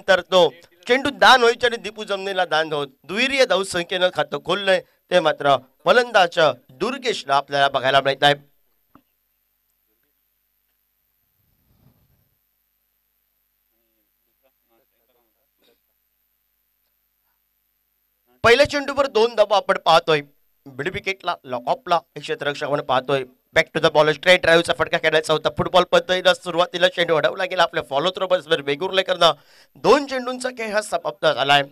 त्यानंतर तो चेंडू दान व्हायचे आणि दीपू जमनीला दान होत दुहेरी धावसंख्येनं खातं खोललंय ते मात्र फलंदाज दुर्गेशला आपल्याला बघायला मिळत आहे. पहिल्या चेंडूवर 2 धावा आपण पाहतोय. मिड विकेटला लॉकऑफला क्षेत्ररक्षक आपण पाहतोय. Back to the ball straight ड्राईव्हचा फटका खेळायचा होता. फुटबॉल पद्धतीला सुरुवातीला चेंडू अडवला गेला आपल्या फॉलो थ्रो बसवर वेगुर्लेकरनं 2 चेंडूंचा खेळ हा समाप्त झालाय.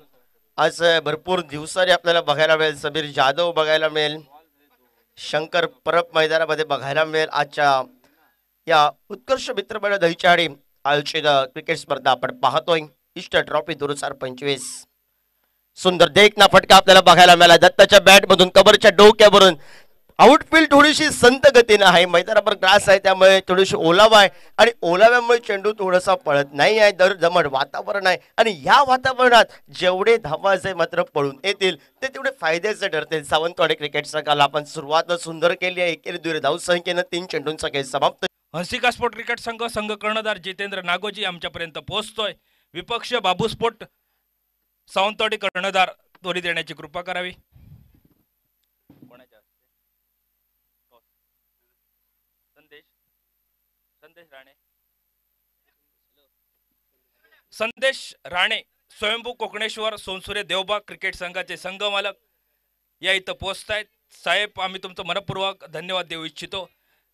आज भरपूर दिवसांनी आपल्याला बघायला मिळेल. समीर जाधव बघायला मिळेल. शंकर परब मैदानामध्ये बघायला मिळेल. आजच्या या उत्कर्ष मित्रमंडळ दहिचाडी आयोजित क्रिकेट स्पर्धा आपण पाहतोय. East trophy 2025. सुंदर देखना फटका आपल्याला बघायला मिळाला. दत्ताच्या बॅट मधून कबरच्या डोक्यावरून आउटफील्ड थोडीशी संत गतीनं आहे. मैदानावर ग्रास आहे त्यामुळे थोडीशी ओलावा आहे आणि ओलाव्यामुळे चेंडू थोडासा पळत नाही आहे. दर दमट वातावरण आहे आणि या वातावरणात जेवढे धावा जे मात्र पळून येतील ते तेवढे फायद्याचे ठरतील. सावंतवाडी क्रिकेट संघाला आपण सुरुवात सुंदर केली आहे. एकेरी दुहेरी धावसंख्येनं 3 चेंडूंचा खेळ समाप्त. हंसिका स्पोर्ट क्रिकेट संघ कर्णधार जितेंद्र नागोजी आमच्यापर्यंत पोहोचतोय. विपक्ष बाबू स्पोर्ट सावंतवाडी कर्णधार त्वरित देण्याची कृपा करावी. संदेश राणे स्वयंभू कोकणेश्वर सोनसुरे देवबाग क्रिकेट संघाचे संघ मालक या इथं पोहोचतायत. साहेब आम्ही तुमचं मनपूर्वक धन्यवाद देऊ इच्छितो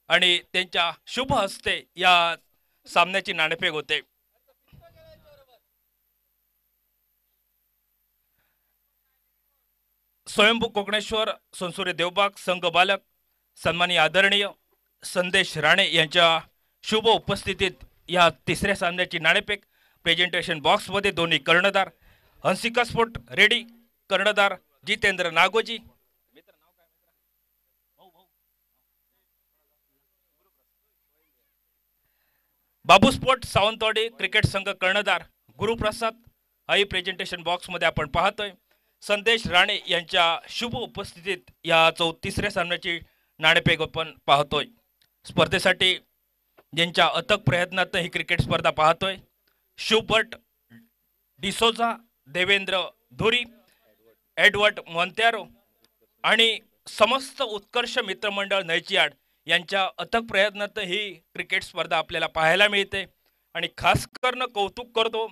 आणि त्यांच्या शुभ हस्ते या सामन्याची नाणेफेक होते. स्वयंभू कोकणेश्वर सोनसुरे देवबाग संघ बालक सन्माननीय आदरणीय संदेश राणे यांच्या शुभ उपस्थितीत या तिसऱ्या सामन्याची नाणेफेक प्रेझेंटेशन बॉक्स मध्ये दोन्ही कर्णधार हंसिका स्पोर्ट रेडी कर्णधार जितेंद्र नागोजी बाबू स्पोर्ट सावंतवाडी क्रिकेट संघ कर्णधार गुरुप्रसाद हाही प्रेझेंटेशन बॉक्स मध्ये आपण पाहतोय. संदेश राणे यांच्या शुभ उपस्थितीत या तिसऱ्या सामन्याची नाणेफेक आपण पाहतोय. स्पर्धेसाठी ज्यांच्या अथक प्रयत्नात ही क्रिकेट स्पर्धा पाहतोय शुभट डिसोजा देवेंद्र धुरी एडवर्ड मोंत्यारो आणि समस्त उत्कर्ष मित्रमंडळ नैचियाड यांच्या अथक प्रयत्नात ही क्रिकेट स्पर्धा आपल्याला पाहायला मिळते. आणि खास करून कौतुक करतो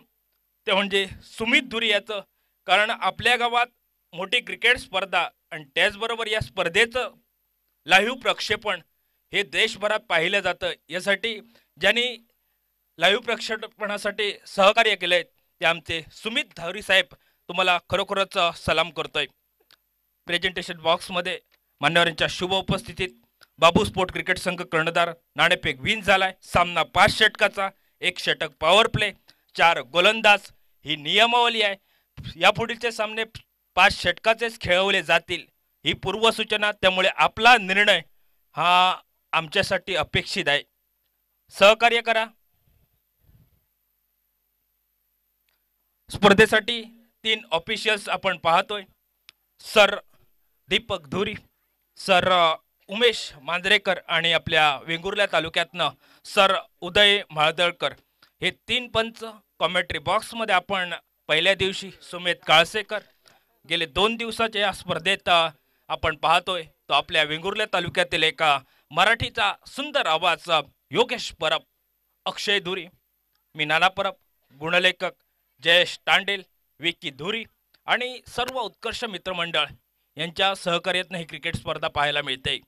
ते म्हणजे सुमित धुरी याचं, कारण आपल्या गावात मोठी क्रिकेट स्पर्धा आणि त्याचबरोबर या स्पर्धेचं लाईव्ह प्रक्षेपण हे देशभरात पाहिलं जातं. यासाठी ज्यांनी लाईव्ह प्रक्षेपणासाठी सहकार्य केलंय ते आमचे सुमित धावरी साहेब, तुम्हाला खरोखरच सलाम करतोय. प्रेझेंटेशन बॉक्समध्ये मान्यवरांच्या शुभ उपस्थितीत बाबू स्पोर्ट क्रिकेट संघ कर्णधार नाणेफेक विन झालाय. सामना 5 षटकाचा, 1 षटक पॉवर प्ले, 4 गोलंदाज ही नियमावली आहे. यापुढीलचे सामने 5 षटकाचेच खेळवले जातील ही पूर्वसूचना. त्यामुळे आपला निर्णय हा आमच्यासाठी अपेक्षित आहे. सहकार्य करा. स्पर्धेसाठी 3 ऑफिशियल्स आपण पाहतोय. सर दीपक धुरी, सर उमेश मांजरेकर आणि आपल्या वेंगुर्ला तालुक्यातनं सर उदय माळदळकर हे 3 पंच कॉमेंट्री बॉक्समध्ये आपण पहिल्या दिवशी सुमेध काळसेकर गेले 2 दिवसाच्या या स्पर्धेत आपण पाहतोय तो आपल्या वेंगुर्ला तालुक्यातील एका मराठीचा सुंदर आवाज योगेश परब, अक्षय धुरी, मी नाना परब, गुणलेखक जयेश तांडेल, विकी धुरी आणि सर्व उत्कर्ष मित्रमंडळ यांच्या सहकार्यातून ही क्रिकेट स्पर्धा पाहायला मिळते.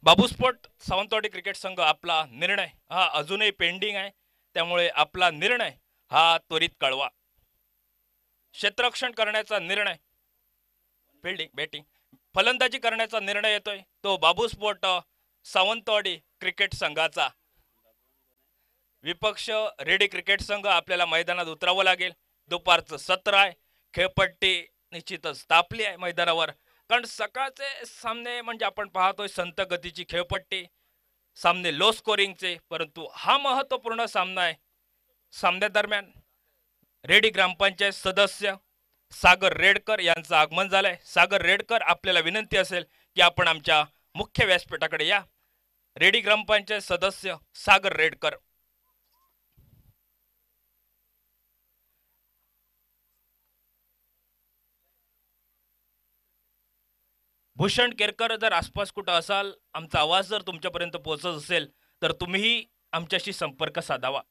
बाबू स्पोर्ट सावंतवाडी क्रिकेट संघ आपला निर्णय हा अजूनही पेंडिंग आहे. त्यामुळे आपला निर्णय हा त्वरित कळवा. क्षेत्ररक्षण करण्याचा निर्णय, फिल्डिंग बॅटिंग फलंदाजी करण्याचा निर्णय येतोय तो बाबू स्पोर्ट सावंतवाडी क्रिकेट संघाचा. विपक्ष रेडी क्रिकेट संघ आपल्याला मैदानात उतरावं लागेल. दुपारचं सत्र आहे. खेळपट्टी निश्चितच तापली आहे मैदानावर, कारण सकाळचे सामने म्हणजे आपण पाहतोय संत गतीची खेळपट्टी, सामने लो स्कोरिंगचे. परंतु हा महत्त्वपूर्ण सामना आहे. सामन्यादरम्यान रेडी ग्रामपंचायत सदस्य सागर रेडकर यांचं आगमन झालंय. सागर रेडकर, आपल्याला विनंती असेल की आपण आमच्या मुख्य व्यासपीठाकडे या. रेडी ग्रामपंचायत सदस्य सागर रेडकर. भूषण केरकर, जर आसपास कुठं असाल, आमचा आवाज जर तुमच्यापर्यंत पोहोचत असेल तर तुम्हीही आमच्याशी संपर्क साधावा.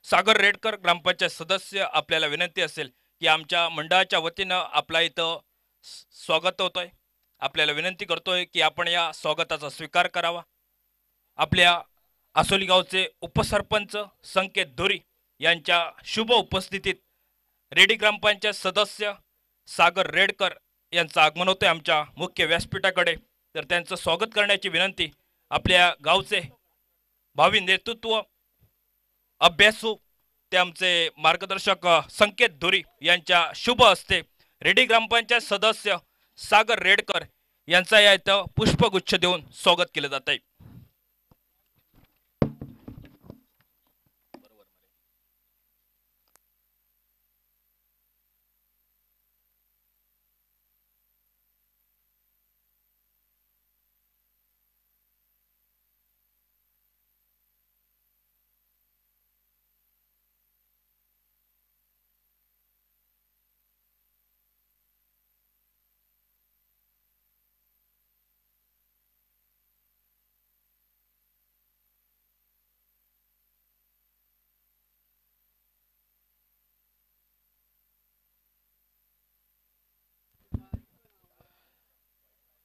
सागर रेडकर, ग्रामपंचायत सदस्य, आपल्याला विनंती असेल की आमच्या मंडळाच्या वतीनं आपला इथं स्वागत होतोय. आपल्याला विनंती करतोय की आपण या स्वागताचा स्वीकार करावा. आपल्या आसोली गावचे उपसरपंच संकेत धुरी यांच्या शुभ उपस्थितीत रेडी ग्रामपंचायत सदस्य सागर रेडकर यांचं आगमन होतंय आमच्या मुख्य व्यासपीठाकडे. तर त्यांचं स्वागत करण्याची विनंती आपल्या गावचे भावी नेतृत्व, अभ्यासू, ते आमचे मार्गदर्शक संकेत धुरी यांच्या शुभ हस्ते रेडी ग्रामपंचायत सदस्य सागर रेडकर यांचा या इथं पुष्पगुच्छ देऊन स्वागत केलं जात आहे.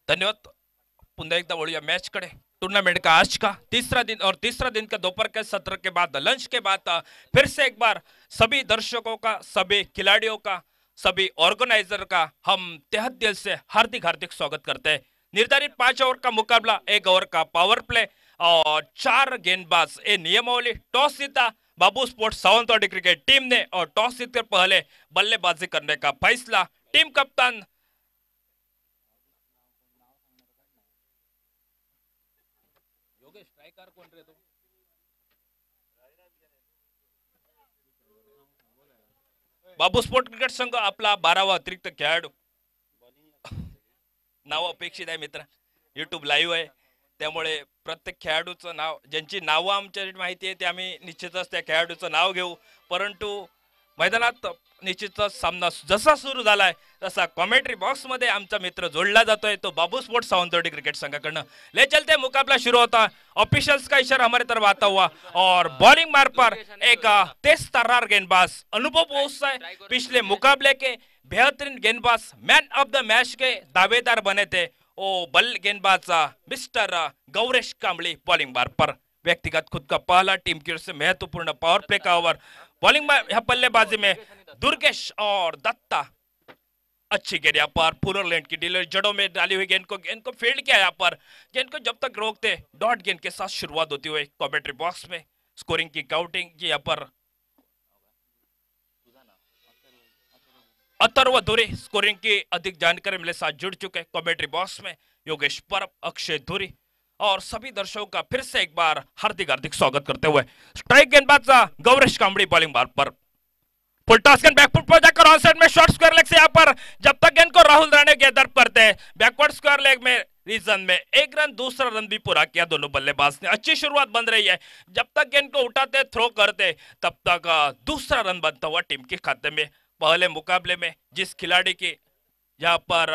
धन्यवाद. पुनः एकदा वळूया मैच कड़े. टूर्नामेंट का आज का तीसरा दिन, और तीसरा दिन का दोपहर के सत्र के बाद, लंच के बाद फिर से एक बार सभी दर्शकों का, सभी खिलाड़ियों का, सभी ऑर्गेनाइजर का हम तहे दिल से हार्दिक हार्दिक स्वागत करते हैं. निर्धारित 5 ओवर का मुकाबला, 1 ओवर का पावर प्ले और 4 गेंदबाज. ये नियमावली. टॉस जीता बाबू स्पोर्ट्स सावंतवाड़ी क्रिकेट टीम ने, और टॉस जीतकर पहले बल्लेबाजी करने का फैसला टीम कप्तान स्ट्राइकर कोण रे तो? बाबू स्पोर्ट क्रिकेट संघ आपला 12वा अतिरिक्त खेळाडू. नाव अपेक्षित आहे मित्र. युट्यूब लाईव्ह आहे, त्यामुळे प्रत्येक खेळाडूचं नाव, ज्यांची नावं आमच्या माहिती आहे ते आम्ही निश्चितच त्या खेळाडूचं नाव घेऊ. परंतु मैदानात निश्चितच सामना जसा सुरू झालाय तसा कॉमेंट्री बॉक्स मध्ये आमचा मित्र जोडला जातोय, तो बाबू स्पोर्ट्स सावंतवाड़ी क्रिकेट संघाकडनं. ले चलते, मुकाबला शुरू होता. ऑफिशियल्स का इशारा हमारे तरफ आता हुआ, और बॉलिंग मार पर एक तेज तर्रार गेंदबाज, अनुभव बहुत सा है, पिछले मुकाबले के बेहतरीन गेंदबाज, मैन ऑफ द मैच के दावेदार बने थे. ओ बल गेंदबाज मिस्टर गौरेश कांबली बॉलिंग मार पर. व्यक्तिगत खुद का पहला, टीम की ओर से महत्वपूर्ण पावर प्ले का ओवर. बॉलिंग में बल्लेबाजी में दुर्गेश और दत्ता. अच्छी गेंद यहाँ पर फुलर लैंड की डीलर जड़ों में डाली हुई गेंद को फील्ड किया यहाँ पर. गेंद को जब तक रोकते, डॉट गेंद के साथ शुरुआत होती हुई कमेंट्री बॉक्स में स्कोरिंग की काउंटिंग की यहाँ पर अथर्व धुरी स्कोरिंग की अधिक जानकारी मेरे साथ जुड़ चुके कमेंट्री बॉक्स में. योगेश परब, अक्षय धुरी और सभी दर्शकों का फिर से एक बार हार्दिक हार्दिक स्वागत करते हुए स्ट्राइक गेंदबाज गौरेश कांबड़ी बॉलिंग बार पर. फुल टॉस गेंद बैकफुट पर जाकर ऑन साइड में शॉर्ट स्क्वायर लेग से यहाँ पर जब तक गेंद को राहुल राणे गेंदर्प करते हैं, बैकवर्ड स्क्वायर लेग में रीजन में 1 रन, दूसरा रन भी पूरा किया दोनों बल्लेबाज ने. अच्छी शुरुआत बन रही है. जब तक गेंद को उठाते, थ्रो करते, तब तक दूसरा रन बनता हुआ टीम के खाते में. पहले मुकाबले में जिस खिलाड़ी की यहाँ पर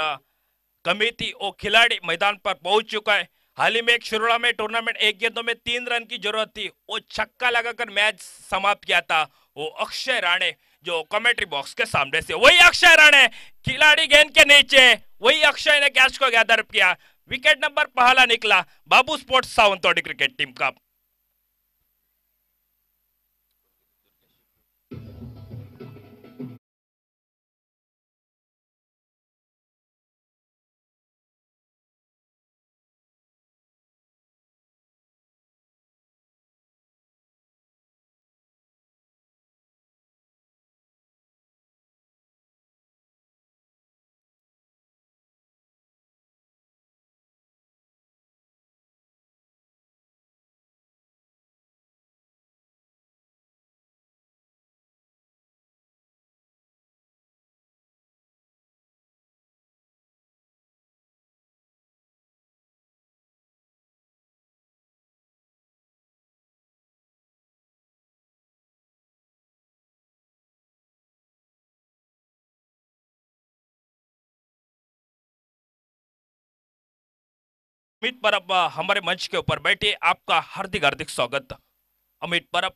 कमी थी वो खिलाड़ी मैदान पर पहुंच चुका है। हाल ही में एक शुरुआत में टूर्नामेंट एक गेंदों में 3 रन की जरूरत थी, वो छक्का लगाकर मैच समाप्त किया था वो अक्षय राणे, जो कमेंट्री बॉक्स के सामने से वही अक्षय राणे खिलाड़ी गेंद के नीचे, वही अक्षय ने कैच को गैदर किया। विकेट नंबर पहला निकला बाबू स्पोर्ट्स सावंतवाड़ी क्रिकेट टीम का। अमित परब हमारे मंच के ऊपर बैठे, आपका हार्दिक हार्दिक स्वागत। अमित परब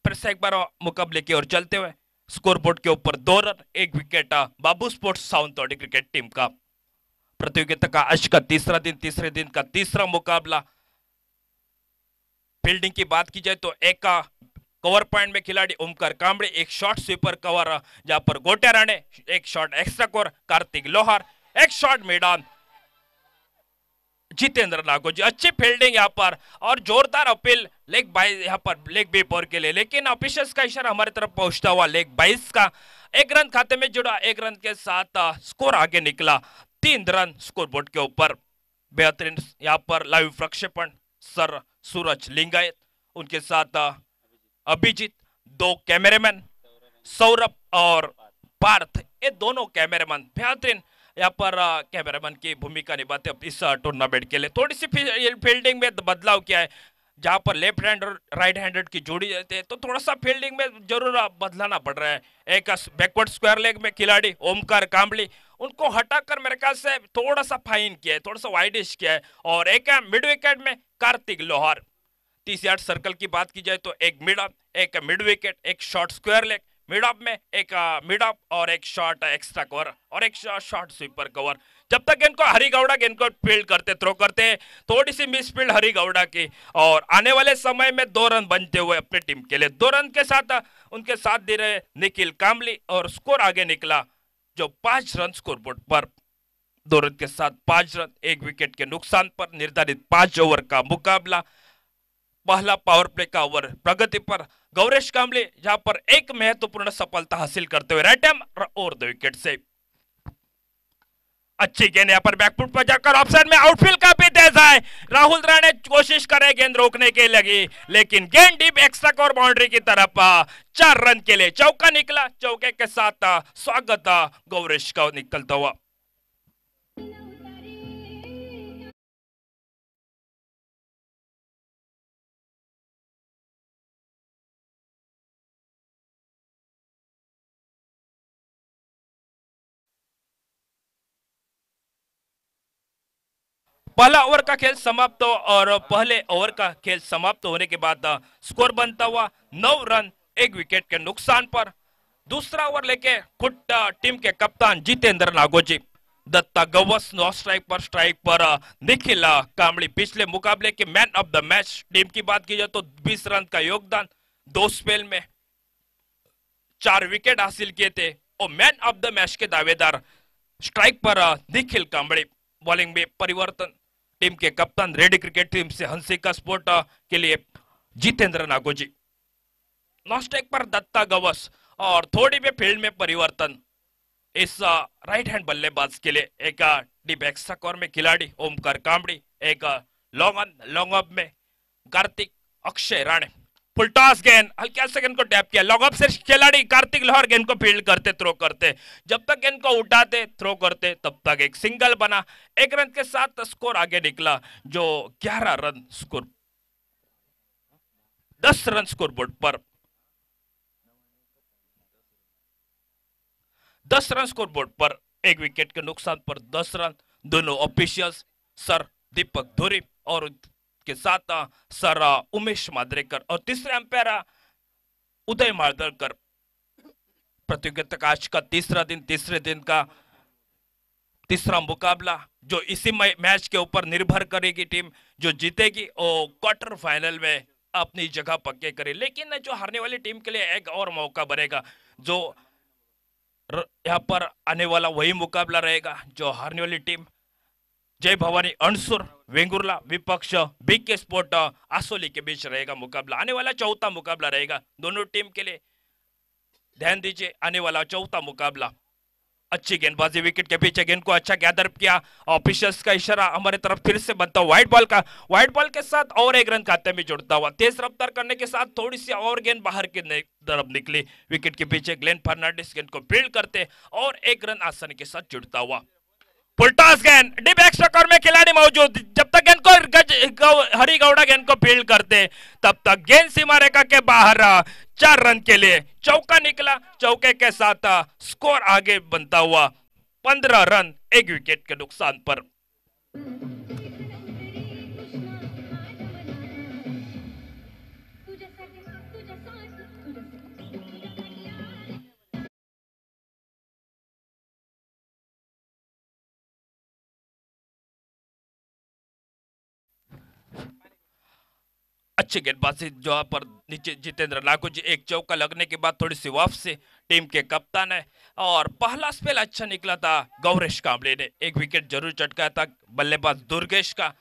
फिर से एक बार मुकाबले की ओर चलते हुए, स्कोरबोर्ड के ऊपर 2 रन 1 विकेट बाबू स्पोर्ट्स सावंतवाड़ी क्रिकेट टीम का। प्रतियोगिता का आज का तीसरा दिन, तीसरे दिन का तीसरा मुकाबला। फील्डिंग की बात की जाए तो एक कवर पॉइंट में खिलाड़ी ओमकार कांबड़े, एक शॉर्ट स्वीपर कवर जहां पर गोटे राणे, एक शॉट एक्स्ट्रा कवर कार्तिक लोहार, एक शॉट मैदान जितेंद्र नागोजी। अच्छी फील्डिंग यहाँ पर और जोरदार अपील लेग 22 यहाँ पर लेग बी पर के लिए, लेकिन ऑफिशियल्स का इशारा हमारी तरफ पहुंचता हुआ लेग 22 का 1 रन खाते में जुड़ा। 1 रन के साथ स्कोर आगे निकला 3 रन स्कोरबोर्ड के ऊपर। बेहतरीन यहाँ पर लाइव प्रक्षेपण सर सूरज लिंगायत, उनके साथ अभिजीत, 2 कैमरामैन सौरभ और पार्थ, ये दोनों कैमरामैन बेहतरीन यहाँ पर कैमरामैन की भूमिका निभाते इस टूर्नामेंट के लिए। थोड़ी सी फील्डिंग में बदलाव किया है, जहां पर लेफ्ट हैंड और राइट हैंडेड की जोड़ी रहती है तो थोड़ा सा फील्डिंग में जरूर बदलाना पड़ रहा है। एक बैकवर्ड स्क्वायर लेग में खिलाड़ी ओमकार कांबली, उनको हटाकर मेरे ख्याल से थोड़ा सा फाइन किया है, थोड़ा सा वाइडिश किया है। और एक मिड विकेट में कार्तिक लोहार। 30 यार्ड सर्कल की बात की जाए तो एक मिड ऑफ, एक मिड विकेट, एक short square leg, mid of में एक मिड ऑफ और एक शॉर्ट एक्स्ट्रा कवर और एक शॉर्ट स्वीपर कवर। जब तक इनको हरी गौड़ा इनको फील्ड करते, थ्रो करते, थोड़ी सी मिस फील्ड हरी गौड़ा की, और आने वाले समय में 2 रन बनते हुए अपनी टीम के लिए 2 रन के साथ उनके साथ दे रहे निखिल कामली, और स्कोर आगे निकला जो 5 रन स्कोरबोर्ड पर। 2 रन के साथ 5 रन 1 विकेट के नुकसान पर निर्धारित 5 ओवर का मुकाबला। पहला पावर प्ले का ओवर प्रगति पर गौरेश कामले, जहां पर एक महत्वपूर्ण सफलता हासिल करते हुए राइट हैंड और 2 विकेट से। अच्छी गेंद यहाँ पर बैकफुट पर जाकर ऑफसाइड में, आउटफील्ड काफी तेज है। राहुल राणे कोशिश करे गेंद रोकने के लगी, लेकिन गेंद डीप एक्स्ट्रा कवर बाउंड्री की तरफ 4 रन के लिए चौका निकला। चौके के साथ स्वागत गौरेश का निकलता हुआ। पहला ओवर का खेल समाप्त हो, और पहले ओवर का खेल समाप्त होने के बाद स्कोर बनता हुआ 9 रन 1 विकेट के नुकसान पर। दूसरा ओवर लेके खुद टीम के कप्तान जितेंद्र नागोजी, दत्ता गवस नो स्ट्राइक पर निखिल कामली, पिछले मुकाबले के man of the match. Team की बात की जाए तो 20 रन का योगदान, 2 स्पेल में 4 विकेट हासिल किए थे, और मैन ऑफ द मैच के दावेदार स्ट्राइक पर निखिल कामली। बॉलिंग में परिवर्तन, टीम के कप्तान रेडी क्रिकेट टीम से हंसिका स्पोर्ट के लिए जितेंद्र नागोजी, नॉस्टेक पर दत्ता गवस, और थोड़ी में फील्ड में परिवर्तन इस राइट हैंड बल्लेबाज के लिए। एक डीप एक्स्ट्रा कवर में खिलाड़ी ओमकार कांबड़ी, एक लॉन्ग ऑफ में कार्तिक अक्षय राणे। फुल टॉस गेंद हल्के से गेंद को टैप किया, लॉन्ग ऑफ से खिलाड़ी कार्तिक लोहार गेंद को फील्ड करते, थ्रो करते, जब तक गेंद को उठाते थ्रो करते तब तक एक सिंगल बना। 1 रन के साथ स्कोर आगे निकला जो 11 रन स्कोर, 10 रन स्कोरबोर्ड पर। 10 रन स्कोर बोर्ड पर, एक विकेट के नुकसान पर 10 रन। दोनों ऑफिशियल्स सर दीपक धुरी और के साथ सर उमेश माद्रेकर और तीसरे अंपायर उदय मार्दलकर। प्रतियोगिता का आज का तीसरे दिन का तीसरा मुकाबला जो इसी मैच के ऊपर निर्भर करेगी। टीम जो जीतेगी वो क्वार्टर फाइनल में अपनी जगह पक्के करे, लेकिन जो हारने वाली टीम के लिए एक और मौका बनेगा। जो यहाँ पर आने वाला वही मुकाबला रहेगा जो हारने वाली टीम जय भवानी अणसुर वेंगुर्ला विपक्ष बीके स्पोर्ट आसोली के बीच रहेगा मुकाबला। आने वाला चौथा मुकाबला रहेगा दोनों टीम के लिए। ध्यान दीजिए, आने वाला चौथा मुकाबला। अच्छी गेंदबाजी, विकेट के पीछे गेंद को अच्छा गैदर किया। ऑफिशियल्स का इशारा हमारे तरफ फिर से बनता हुआ व्हाइट बॉल का। व्हाइट बॉल के साथ और एक रन खाते में जुड़ता हुआ, तेज रफ्तार करने के साथ थोड़ी सी और गेंद बाहर की तरफ निकली। विकेट के पीछे ग्लेन फर्नांडिस गेंद को फील्ड करते और एक रन आसानी के साथ जुड़ता हुआ। फुलटॉस गेंद, डीप एक्स्ट्रा कॉर्नर में खिलाड़ी मौजूद। जब तक गेंद को हरी गौड़ा गेंद को फील्ड करते तब तक गेंद सीमा रेखा के बाहर 4 रन के लिए चौका निकला। चौके के साथ स्कोर आगे बनता हुआ 15 रन, एक विकेट के नुकसान पर। अच्छी गेंदबाजी जो पर नीचे जितेंद्र लागू जी, एक चौका लगने के बाद थोड़ी सी वापसी टीम के कप्तान है। और पहला स्पेल अच्छा निकला था गौरेश कांबले ने, एक विकेट जरूर चटकाया था बल्लेबाज दुर्गेश का।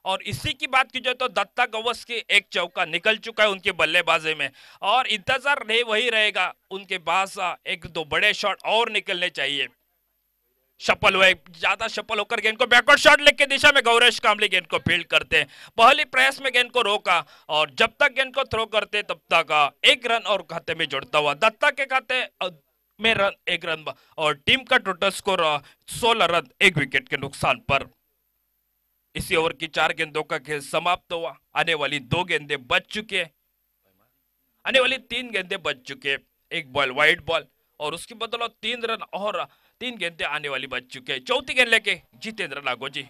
और इसी की बात की जाए तो दत्ता गवस की एक चौका निकल चुका है उनके बल्लेबाजी में, और इंतजार नहीं वही रहेगा, उनके पास एक दो बड़े शॉट और निकलने चाहिए। सफल हुए, ज्यादा सफल होकर गेंद को बैकवर्ड शॉट लेग की दिशा में गौरेश कांबले गेंद को फील्ड करते हैं। पहले प्रयास में गेंद को रोका और जब तक गेंद को थ्रो करते तब तक एक रन और खाते में जुड़ता हुआ। दत्ता के खाते में रन, एक रन और टीम का टोटल स्कोर 16 रन, एक विकेट के नुकसान पर। इसी ओवर की 4 गेंदों का खेल समाप्त हुआ। आने वाली 2 गेंदें बच चुके, आने वाली 3 गेंदें बच चुके। एक बॉल वाइड बॉल और उसकी बदौलत 3 रन और 3 गेंदें आने वाली बच चुके हैं। चौथी गेंद लेके जितेंद्र लागू जी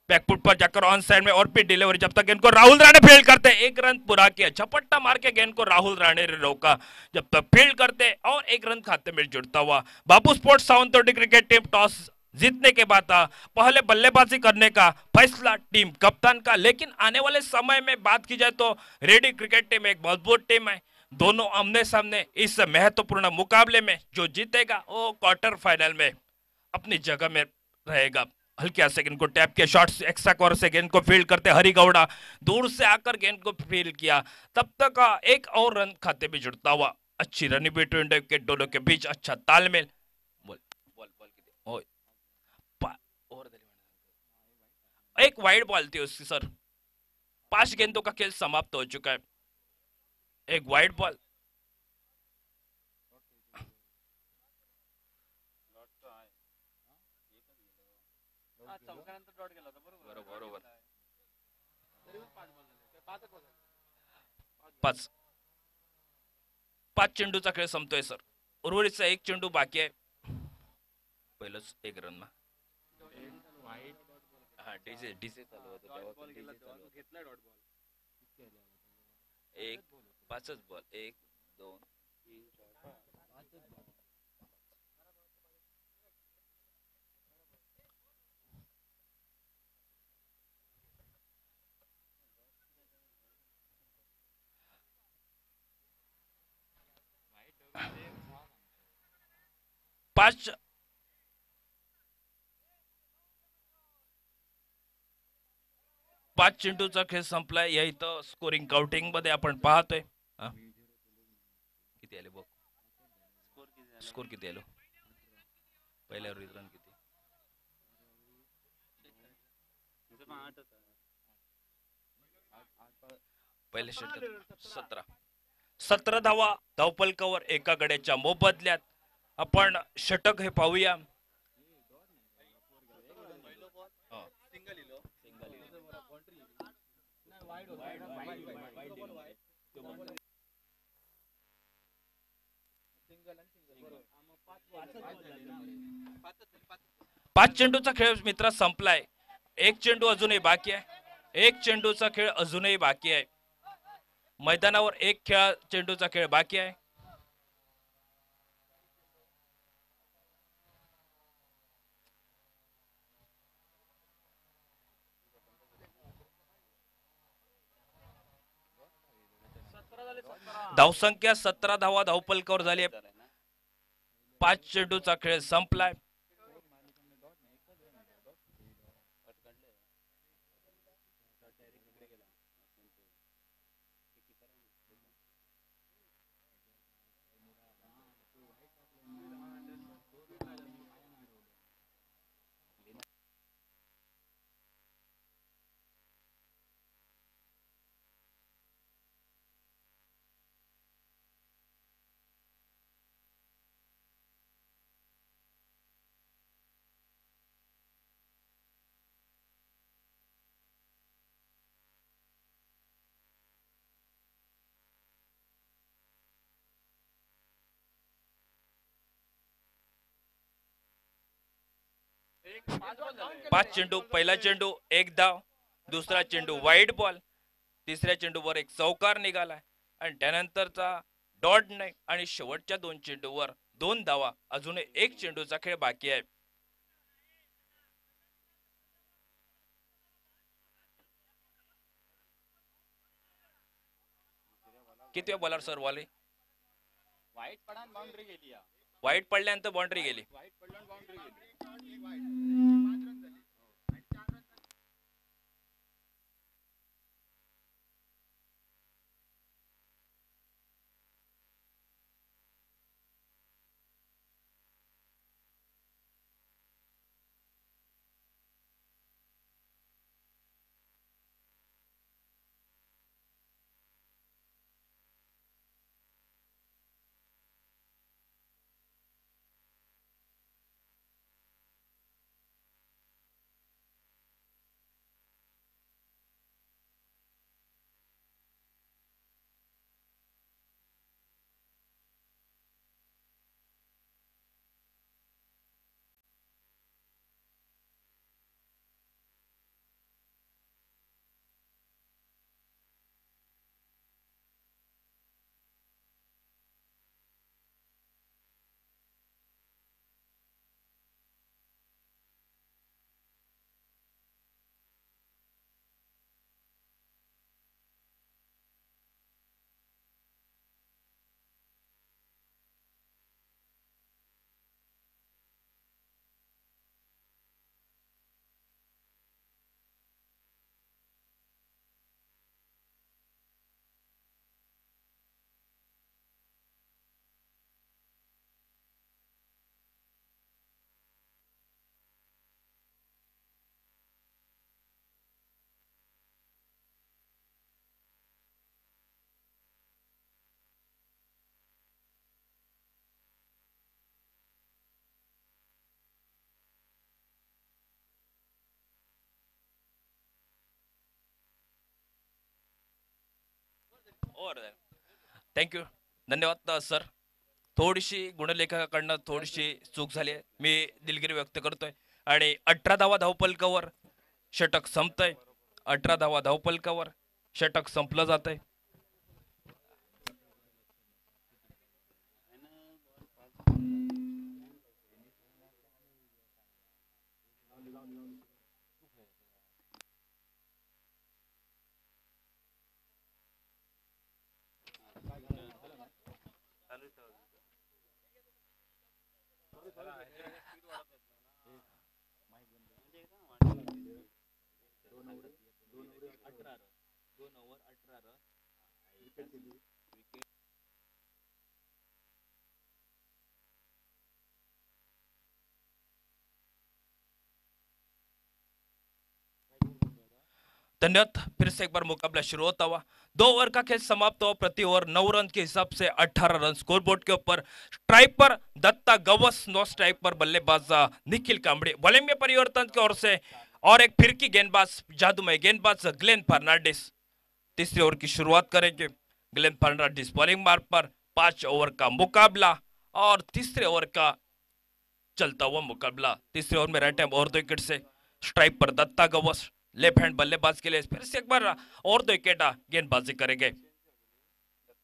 बैकफुट पर जाकर ऑन साइड में और फिर डिलीवरी, जब तक गेंद को राहुल राणे फील्ड करते, एक रन पूरा किया। झपट्टा मार के गेंद को राहुल राणे ने रोका, जब तक फील्ड करते और एक रन खाते में जुड़ता हुआ। Babu sports Sawantwadi cricket team toss जीतने के बाद पहले बल्लेबाजी करने का फैसला टीम कप्तान का। लेकिन आने वाले समय में बात की जाए तो रेडी क्रिकेट टीम एक मजबूत टीम है। दोनों आमने सामने इस महत्वपूर्ण मुकाबले में जो जीतेगा वो क्वार्टर फाइनल में अपनी जगह में रहेगा। हल्के से गेंद को टैप किया, शॉट्स एक्स्ट्रा कवर से गेंद को फील्ड करते हरी गौड़ा दूर से आकर गेंद को फील्ड किया, तब तक एक और रन खाते में जुड़ता हुआ। अच्छी रन बिटवीन के दोनों के बीच अच्छा तालमेल। एक वाइड बॉल थी उसकी सर। 5 गेंदों का खेल समाप्त हो चुका है। एक वाइड बॉल, पाच चेंडूचा खेळ संपतोय सर। उर्वरितचा एक चेंडू बाकी आहे। पहिलंच एक रन मा हा डीजे डीजे चालू होतं तेव्हा डीजे चालू होतं। एक 5च बॉल, 1 2 3 4 5च बॉल। पाच चेंडूचा खेळ संपलाय। या इथं स्कोरिंग काउंटिंग मध्ये आपण पाहतोय किती आले बघ, स्कोर किती आलो पहिल्यावर रन किती, पहिले षटक 17 धावा धावपलकावर एका गड्याच्या मोबदल्यात। आपण षटक हे पाहूया। पाच चेंडूचा खेळ मित्र संपलाय. एक चेंडू अजूनही बाकी आहे. एक चेंडूचा खेळ अजूनही बाकी आहे. मैदानावर एक चेंडूचा खेळ बाकी आहे. धावसंख्या 17 धावा धावपलकावर झाली आहे. पाच चेंडूचा खेळ संपलाय. पाच चेंडू, पहिला चेंडू एक धाव, दुसरा चेंडू वाईट बॉल, तिसऱ्या चेंडूवर एक चौकार निघालाय आणि त्यानंतरचा डॉट नाही आणि शेवटच्या दोन चेंडूवर दोन धावा. अजून एक चेंडूचा खेळ बाकी आहे. किती बॉलर सर वाले? वाईट पडल्यानंतर बाउंड्री गेली. थँक्यू, धन्यवाद सर. थोडीशी गुणलेखकाकडनं थोडीशी चूक झाली आहे, मी दिलगिरी व्यक्त करतोय. आणि 18 धावा धावपलकावर षटक संपतंय. 18 धावा धावपलकावर षटक संपलं जातंय. धन्यवाद. फिर से एक बार मुकाबला शुरू होता हुआ. 2 ओवर का खेल समाप्त हुआ. प्रति ओवर 9 रन के हिसाब से 18 रन स्कोर बोर्ड के ऊपर. स्ट्राइक पर दत्ता गवस, नो स्ट्राइक पर बल्लेबाज निखिल कांबड़े. बॉलिंग में परिवर्तन की ओर से और एक फिरकी गेंदबाज, जादूमय गेंदबाज ग्लेन फर्नांडिस तीसरे ओवर की शुरुआत करेंगे. ग्लेन फर्नांडिस बॉलिंग मार्ग पर 5 ओवर का मुकाबला और तीसरे ओवर का चलता हुआ मुकाबला तीसरे ओवर में राइट हैंड और 2 विकेट से स्ट्राइक पर दत्ता गवस लेफ्ट हैंड बल्लेबाज के लिए फिर से एक बार और 2 विकेट गेंदबाजी करेंगे।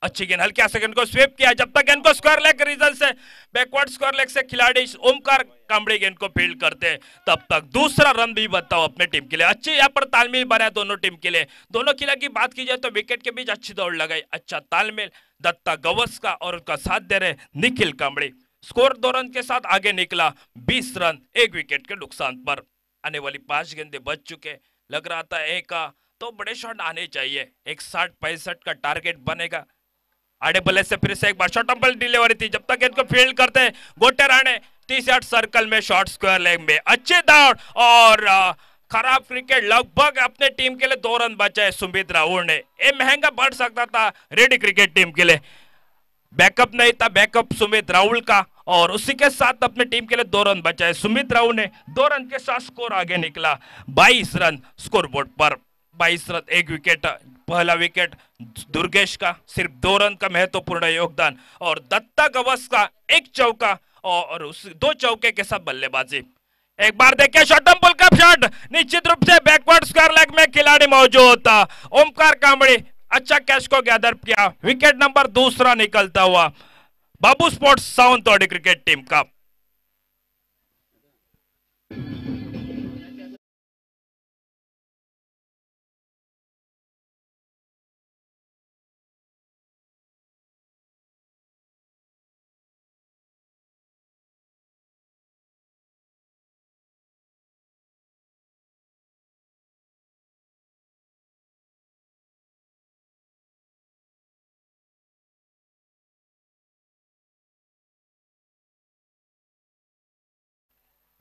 अच्छी गेंद हल्के सेकंड को स्वीप किया, जब तक गेंद को स्क्वायर लेग रीजन से बैकवर्ड स्क्वायर लेग से खिलाड़ी ओमकार कांबड़ी गेंद को फील्ड करते हैं, तब तक दूसरा रन भी बताओ अपने टीम के लिए। अच्छी यहाँ पर तालमेल बना दोनों टीम के लिए। दोनों खिलाड़ी की बात की जाए तो विकेट के बीच अच्छी दौड़ लगाई, अच्छा तालमेल दत्ता गवस का और उनका साथ दे रहे निखिल कांबड़ी। स्कोर 2 रन के साथ आगे निकला 20 रन 1 विकेट के नुकसान पर। आने वाली 5 गेंदें बच चुके, लग रहा था एक तो बड़े शॉट आने चाहिए, एक 60-65 का टारगेट बनेगा। आड़े बल्ले से फिर से एक बार शॉर्ट अंपल डिलीवरी थी, जब तक इनको फील्ड करते गोटे राणे 30 यार्ड सर्कल में शॉर्ट स्क्वायर लेग में अच्छी दौड़ और खराब क्रिकेट। लगभग अपने टीम के लिए 2 रन बचे सुमित राहुल ने, ये महंगा बढ़ सकता था रेडी क्रिकेट टीम के लिए। बैकअप नहीं था, बैकअप सुमित राहुल का, और उसी के साथ अपने टीम के लिए 2 रन बचाए। सुमित राहुल ने 2 रन के साथ स्कोर आगे निकला 22 रन स्कोर बोर्ड पर। 22 रन 1 विकेट, पहला विकेट दुर्गेश का सिर्फ 2 रन का महत्वपूर्ण योगदान, और दत्ता गवस का 1 चौका और उस 2 चौके के साथ बल्लेबाजी। एक बार देखिए शॉर्ट पुल कप शॉट, निश्चित रूप से बैकवर्ड स्क्वायर लेग में खिलाड़ी मौजूद था। ओमकार कांबड़ी अच्छा कैच को गैदर किया, विकेट नंबर 2 निकलता हुआ Babu sports Sawantwadi cricket team का।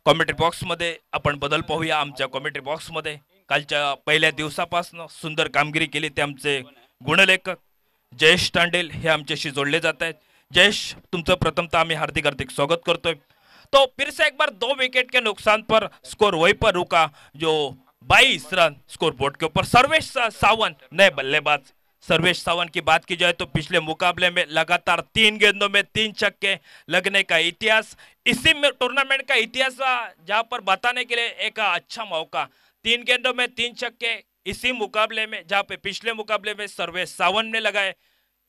कॉमेंट्री बॉक्स मध्ये आपण बदल पाहूया। आमच्या कॉमेंट्री बॉक्स मध्ये कालच्या पहिल्या दिवसापासून सुंदर कामगिरी केली ते आमचे गुणलेखक जयेश तांडेल हे आमच्याशी जोडले जात आहेत। जयेश, तुमचं प्रथमतः आम्ही हार्दिक हार्दिक स्वागत करतोय। तो फिर से एक बार 2 विकेट के नुकसान पर स्कोर वहीं पर रुका, जो 22 रन स्कोर बोर्ड के ऊपर। सर्वेश सावंत नए बल्लेबाज। सर्वेश सावंत की बात की जाए तो पिछले मुकाबले में लगातार 3 गेंदों में 3 छक्के लगने का इतिहास, इसी टूर्नामेंट का इतिहास जहां पर बताने के लिए एक अच्छा मौका। 3 गेंदों में 3 छक्के इसी मुकाबले में, जहां पे पिछले मुकाबले में सर्वेश सावंत ने लगाए।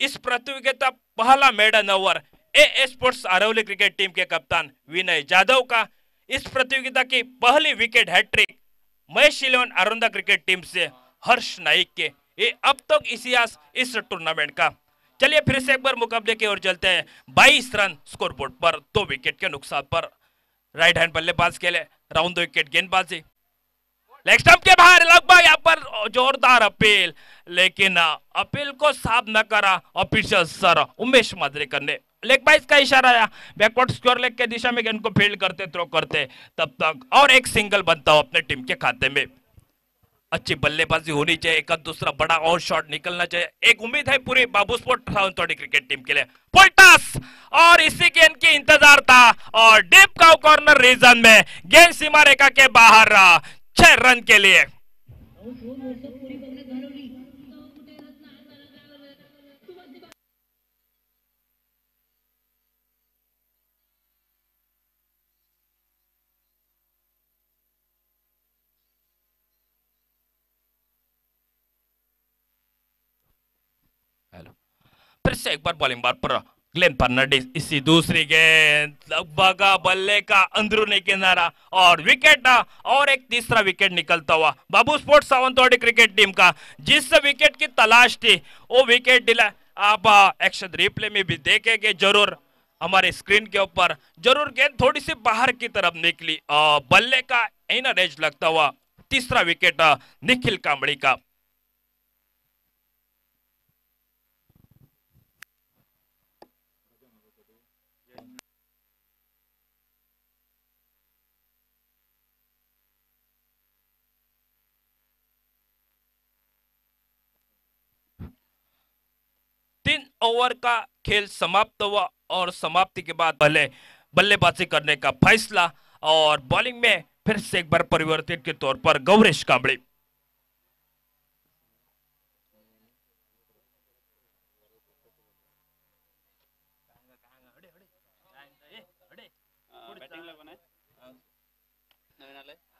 इस प्रतियोगिता पहला maiden over A sports Aravali cricket team के कप्तान विनय जाधव का, इस प्रतियोगिता की पहली wicket hat-trick Mahesh 11 Arunda cricket team से हर्ष नाइक के, ये अब तक इतिहास इस टूर्नामेंट का। चलिए फिर से एक बार मुकाबले की ओर चलते हैं। 22 रन स्कोर बोर्ड पर 2 विकेट के नुकसान पर। राइट हैंड बल्लेबाज के लिए राउंड 2 विकेट गेंदबाजी, लेग स्टंप के बाहर, लगभग यहाँ पर जोरदार अपील, लेकिन अपील को साफ न करा ऑफिशियल सर उमेश माजरेकर ने। लेग बाइस का इशारा आया, बैकवर्ड स्क्वायर लेग के दिशा में गेंद को फील्ड करते थ्रो करते, तब तक और एक सिंगल बनता हो अपने टीम के खाते में। अच्छी बल्लेबाजी होनी चाहिए, एक दूसरा बड़ा और शॉट निकलना चाहिए, एक उम्मीद है पूरी बाबू स्पोर्ट सावंतवाड़ी क्रिकेट टीम के लिए। फुल टॉस, और इसी गेंद की इंतजार था, और डीप काउ कॉर्नर रीजन में गेंद सीमा रेखा के बाहर 6 रन के लिए। हेलो, फिर से एक बार बॉलिंग बार पर ग्लेन फर्नांडिस, इसी दूसरी गेंद लगभग बल्ले का अंदरूनी किनारा और विकेट, और एक तीसरा विकेट निकलता हुआ Babu sports Sawantwadi cricket team का। जिस विकेट की तलाश थी वो विकेट दिला। आप एक्शन रिप्ले में भी देखेंगे जरूर हमारे स्क्रीन के ऊपर, जरूर गेंद थोड़ी सी बाहर की तरफ निकली, बल्ले का इनर एज लगता हुआ तीसरा विकेट निखिल कांबड़ी का। तीन ओवर का खेल समाप्त हुआ, और समाप्ति के बाद पहले बल्लेबाजी करने का फैसला, और बॉलिंग में फिर से एक बार परिवर्तित के तौर पर गौरेश कांबड़ी।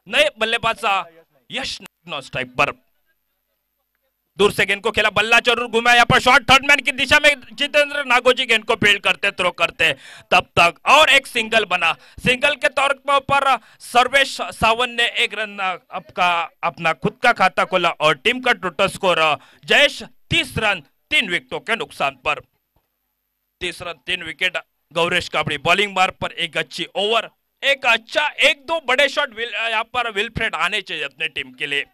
नए बल्लेबाज यश नॉन स्ट्राइक पर। दूर से गेंद को खेला, बल्ला जरूर घुमा, यहाँ पर शॉट थर्ड मैन की दिशा में जितेंद्र नागोजी गेंद को फील्ड करते थ्रो करते तब तक और एक सिंगल बना। सिंगल के तौर पर सर्वेश सावंत ने एक रन अपना खुद का खाता खोला और टीम का टोटल स्कोर जयेश 30 रन 3 विकेटों के नुकसान पर। 30 run 3 wicket. Gauresh Kabadi bowling मार्ग पर एक अच्छी ओवर, एक अच्छा 1-2 बड़े शॉट यहाँ पर विलफ्रेड आने चाहिए अपने टीम के लिए।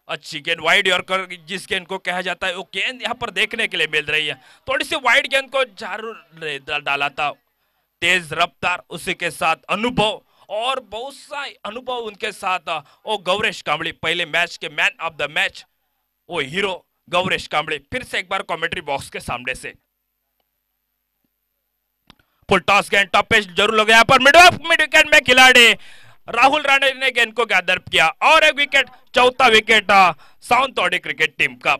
अच्छी गेंद वाइड यॉर्कर, जिस गेंद को कहा जाता है वो गेंद यहाँ पर देखने के लिए मिल रही है। थोड़ी सी वाइड गेंद को जरूर डाला था। तेज रफ्तार, उसी के साथ अनुभव और बहुत सा अनुभव उनके साथ वो गौरेश कांबड़ी, पहले मैच के मैन ऑफ द मैच वो हीरो गौरेश कांबड़ी फिर से एक बार कमेंट्री बॉक्स के सामने से। फुल टॉस गेंद टॉप पे जरूर लगे, यहाँ पर मिड विकेट में खिलाड़ी राहुल राणे ने गेंद को गैदर किया और एक विकेट, चौथा विकेट सावंतवाड़ी क्रिकेट टीम का।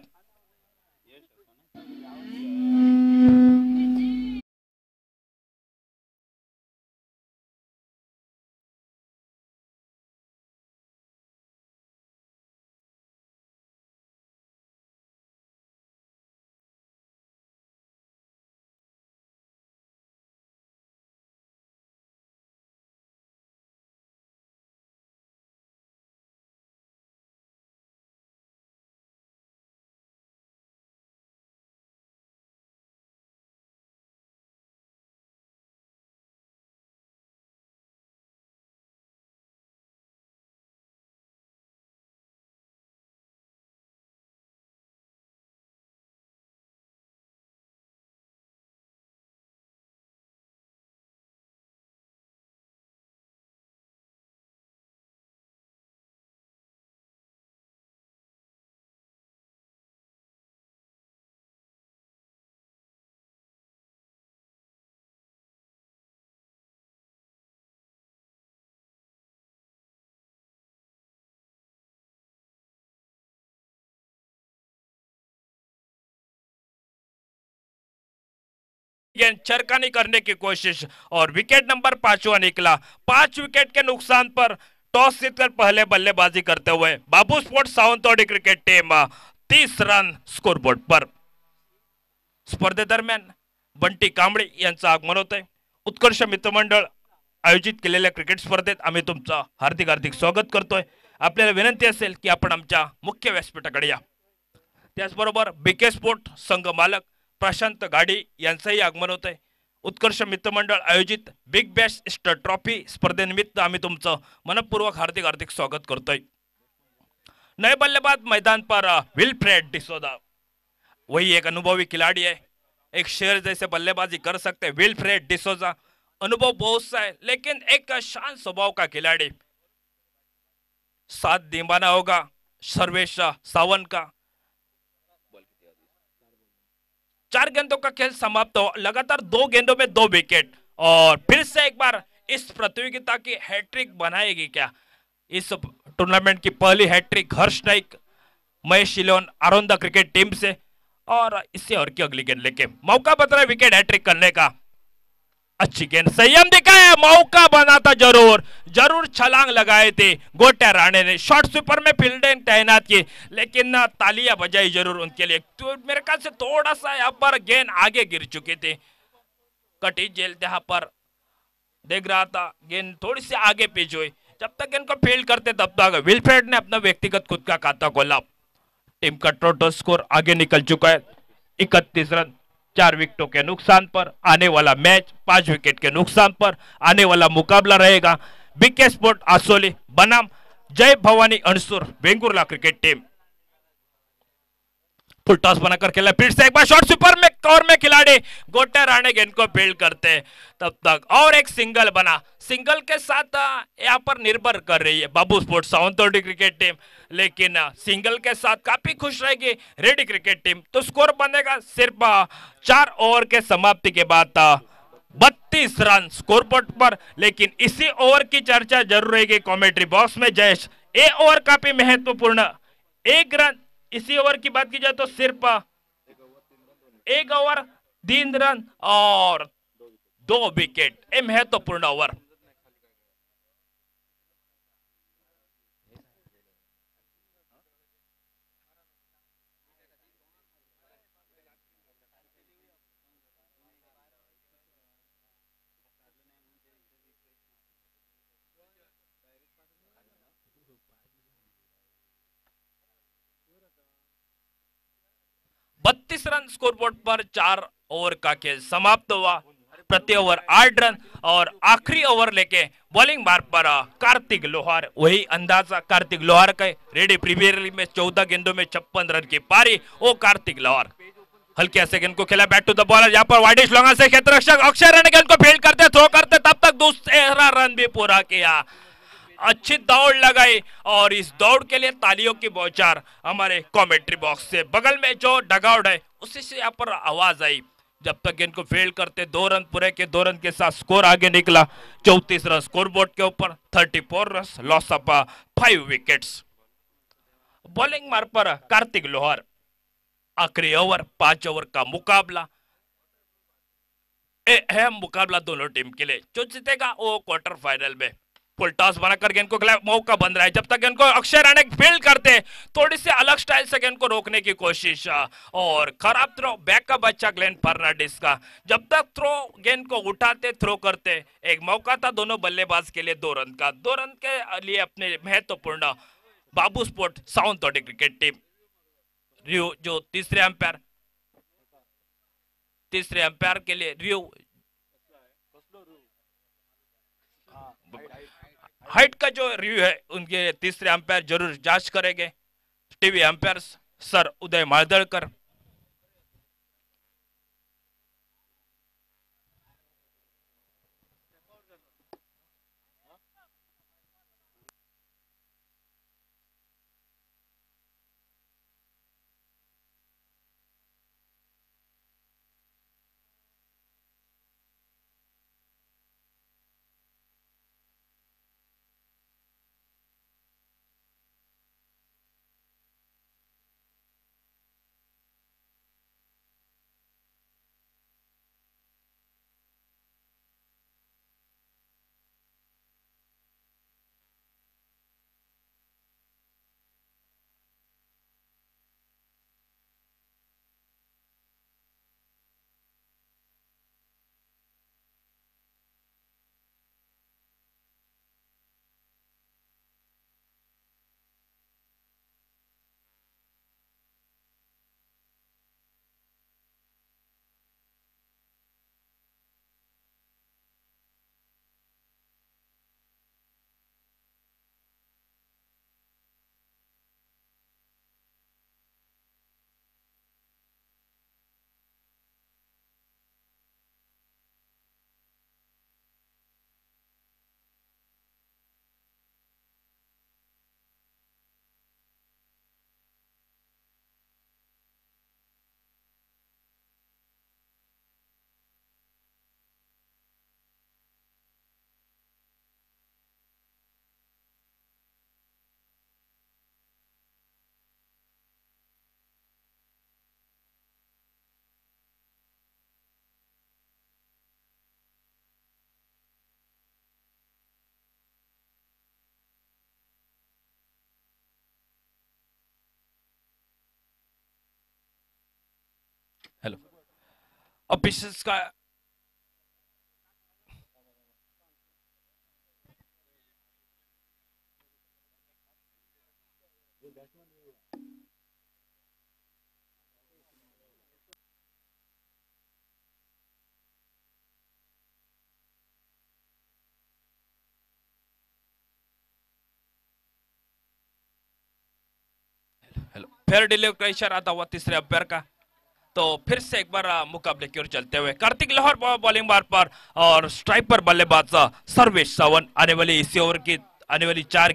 गेंद चरकानी करने की कोशिश और विकेट नंबर 5वां निकला। 5 विकेट के नुकसान पर टॉस जीतकर पहले बल्लेबाजी करते हुए Babu sports Sawantwadi cricket team 30 run scoreboard पर। स्पर्धेदरम्यान बंटी कांबळे यांचं आगमन होत आहे। उत्कर्ष मित्रमंडळ आयोजित केलेल्या क्रिकेट स्पर्धेत आम्ही तुमचं हार्दिक हार्दिक स्वागत करतोय। आपल्याला विनंती असेल की आपण आमच्या मुख्य व्यासपीठाकडे या। त्याचबरोबर बीके स्पोर्ट संघ मालक प्रशांत गाडी यांचंही आगमन होत आहे। उत्कर्ष मित्रमंडळ आयोजित बिग बॅश स्टार ट्रॉफी स्पर्धेनिमित्त आम्ही तुमचं मनपूर्वक हार्दिक हार्दिक स्वागत करतोय। नए बल्लेबाज मैदान पर विलफ्रेड डिसोजा, वही एक अनुभवी खिलाड़ी है, एक शेर जैसे बल्लेबाजी कर सकते हैं। विलफ्रेड डिसोजा अनुभव बहुत सा है लेकिन एक शांत स्वभाव का खिलाड़ी। साथ निभाना होगा सर्वेश सावंत का। 4 गेंदों का खेल समाप्त हो, लगातार 2 गेंदों में 2 विकेट और फिर से एक बार इस प्रतियोगिता की हैट्रिक बनाएगी क्या? इस टूर्नामेंट की पहली हैट्रिक हर्ष नाइक, महेश शिलोन आरोंदा क्रिकेट टीम से और इससे और की अगली गेंद लेके मौका बन रहा है विकेट हैट्रिक करने का। अच्छी गेंद, संयम दिखाया, मौका बना था, जरूर छलांग लगाए थे गोट्या राणे ने। शॉर्ट स्वीपर में फील्डिंग तैनात की लेकिन तालियां बजाई जरूर उनके लिए। तो मेरे ख्याल से थोड़ा सा यहाँ पर गेंद आगे गिर चुकी थी। कटी जेल यहाँ पर देख रहा था, गेंद थोड़ी सी आगे पिच हुई। जब तक इनको फील्ड करते तब तक विलफ्रेड ने अपना व्यक्तिगत खुद का खाता खोला। टीम का टोटल स्कोर आगे निकल चुका है 31 रन 4 विकेटों के नुकसान पर। आने वाला मैच 5 विकेट के नुकसान पर आने वाला मुकाबला रहेगा बीके स्पोर्ट आसोली बनाम Jay Bhavani Ansur Vengurla cricket team. Full toss बनाकर खेला, फिर से एक बार शॉर्ट स्वीपर में कवर में खिलाड़ी गोट्या राणे गेंद को फील्ड करते तब तक और एक सिंगल बना। सिंगल के साथ यहाँ पर निर्भर कर रही है बाबू स्पोर्ट्स सावंतवाड़ी क्रिकेट टीम, लेकिन सिंगल के साथ काफी खुश रहेगी रेडी क्रिकेट टीम। तो स्कोर बनेगा सिर्फ 4 ओवर के समाप्ति के बाद 32 रन स्कोरबोर्ड पर। लेकिन इसी ओवर की चर्चा जरूर रहेगी कमेंट्री बॉक्स में। जयेश, ये ओवर काफी महत्वपूर्ण, 1 रन इसी ओवर की बात की जाए तो सिर्फ 1 ओवर 3 रन और 2 विकेट, ये महत्वपूर्ण ओवर। 34 रन स्कोरबोर्ड पर 4 ओवर का खेल समाप्त हुआ। प्रति ओवर 8 रन और आखिरी ओवर लेके बॉलिंग मार्ग पर कार्तिक लोहार, वही अंदाजा कार्तिक लोहार का रेडी प्रीमियर लीग में 14 गेंदों में 56 रन की पारी। ओ कार्तिक लोहार हल्के से गेंद को खेला, बैक टू द बॉलर, यहाँ पर वाइडिश लॉन्ग से क्षेत्र रक्षक अक्षय राणे गेंद को फील्ड करते थ्रो करते, तब तक दूसरा रन भी पूरा किया। अच्छी दौड़ लगाई और इस दौड़ के लिए तालियों की बौछार हमारे कमेंट्री बॉक्स से बगल में जो डगआउट है उसी से यहाँ पर आवाज आई। जब तक गेंद को फील्ड करते 2 रन पूरे के, 2 रन के साथ स्कोर आगे निकला 34 रन स्कोरबोर्ड के ऊपर, 34 run, loss of 5 wickets. Bowling मार्ग पर कार्तिक लोहार, आखिरी ओवर 5 ओवर का मुकाबला, अहम मुकाबला दोनों टीम के लिए। जो जीतेगा वो क्वार्टर फाइनल में। फुल टॉस बनाकर गेंद को खिलाया, मौका बन रहा है, जब तक गेंद को अक्षय राणे फील्ड करते थोड़ी सी अलग स्टाइल से गेंद को रोकने की कोशिश और खराब थ्रो, बैकअप अच्छा ग्लेन फर्नांडिस का। जब तक थ्रो गेंद को उठाते थ्रो करते, एक मौका था दोनों बल्लेबाज के लिए 2 रन का। 2 रन के लिए अपने महत्वपूर्ण बाबू स्पोर्ट सावंतवाड़ी क्रिकेट टीम रियो, जो तीसरे अंपायर के लिए रियो हाइट का जो रिव्यू है उनके तीसरे अंपायर जरूर जांच करेंगे। टीवी अंपायर सर उदय मालदड़कर। हेलो, अब पिछेस का हेलो, फेयर डिले का इशारा था हुआ तीसरे अंपायर का। तो फिर से एक बार मुकाबले की ओर चलते हुए कार्तिक लोहार बॉलिंग बार पर और स्ट्राइक पर बल्लेबाज सर्वेश सावंत। आने वाली इसी ओवर की आने वाली 4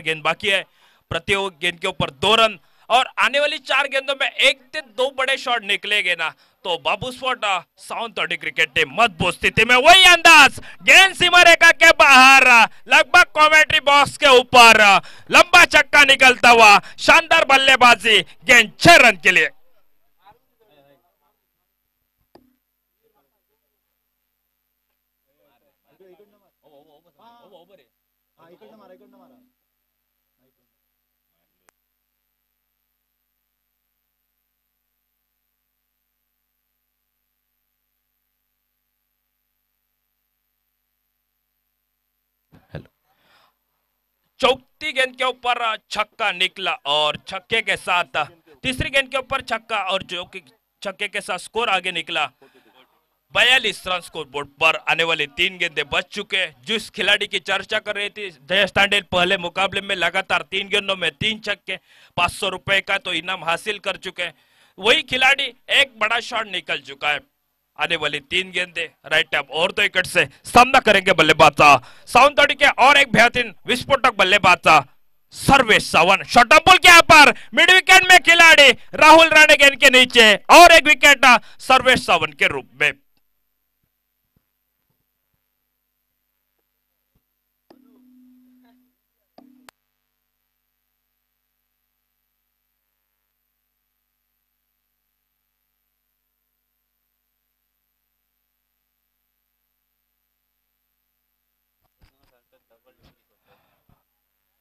गेंद बाकी है। प्रति गेंद के ऊपर 2 रन और आने वाली 4 गेंदों में 1 से 2 बड़े शॉट निकलेंगे ना तो बाबू स्पोर्ट सावंतवाड़ी क्रिकेट टीम मजबूत स्थिति में। वही अंदाज, गेंद सीमा रेखा के बाहर लगभग कमेंट्री बॉक्स के ऊपर लंबा छक्का निकलता हुआ, शानदार बल्लेबाजी, गेंद 6 रन के लिए। चौथी गेंद के ऊपर छक्का निकला और छक्के के साथ तीसरी गेंद के ऊपर छक्का और जो कि छक्के के साथ स्कोर आगे निकला 42 रन स्कोर बोर्ड पर। आने वाली 3 गेंदें बच चुके। जिस खिलाड़ी की चर्चा कर रही थी जयेश तांडेल, पहले मुकाबले में लगातार 3 गेंदों में 3 छक्के, 500 रुपए का तो इनाम हासिल कर चुके। वही खिलाड़ी एक बड़ा शॉट निकल चुका है। आने वाली 3 गेंदें राइट अप और 2 विकेट से सामना करेंगे बल्लेबाज सावंतवाड़ी के और एक बेहतरीन विस्फोटक बल्लेबाज सर्वेश सावन। शॉर्ट बॉल के यहाँ पर मिड विकेट में खिलाड़ी राहुल राणे गेंद के नीचे और एक विकेट सर्वेश सावन के रूप में।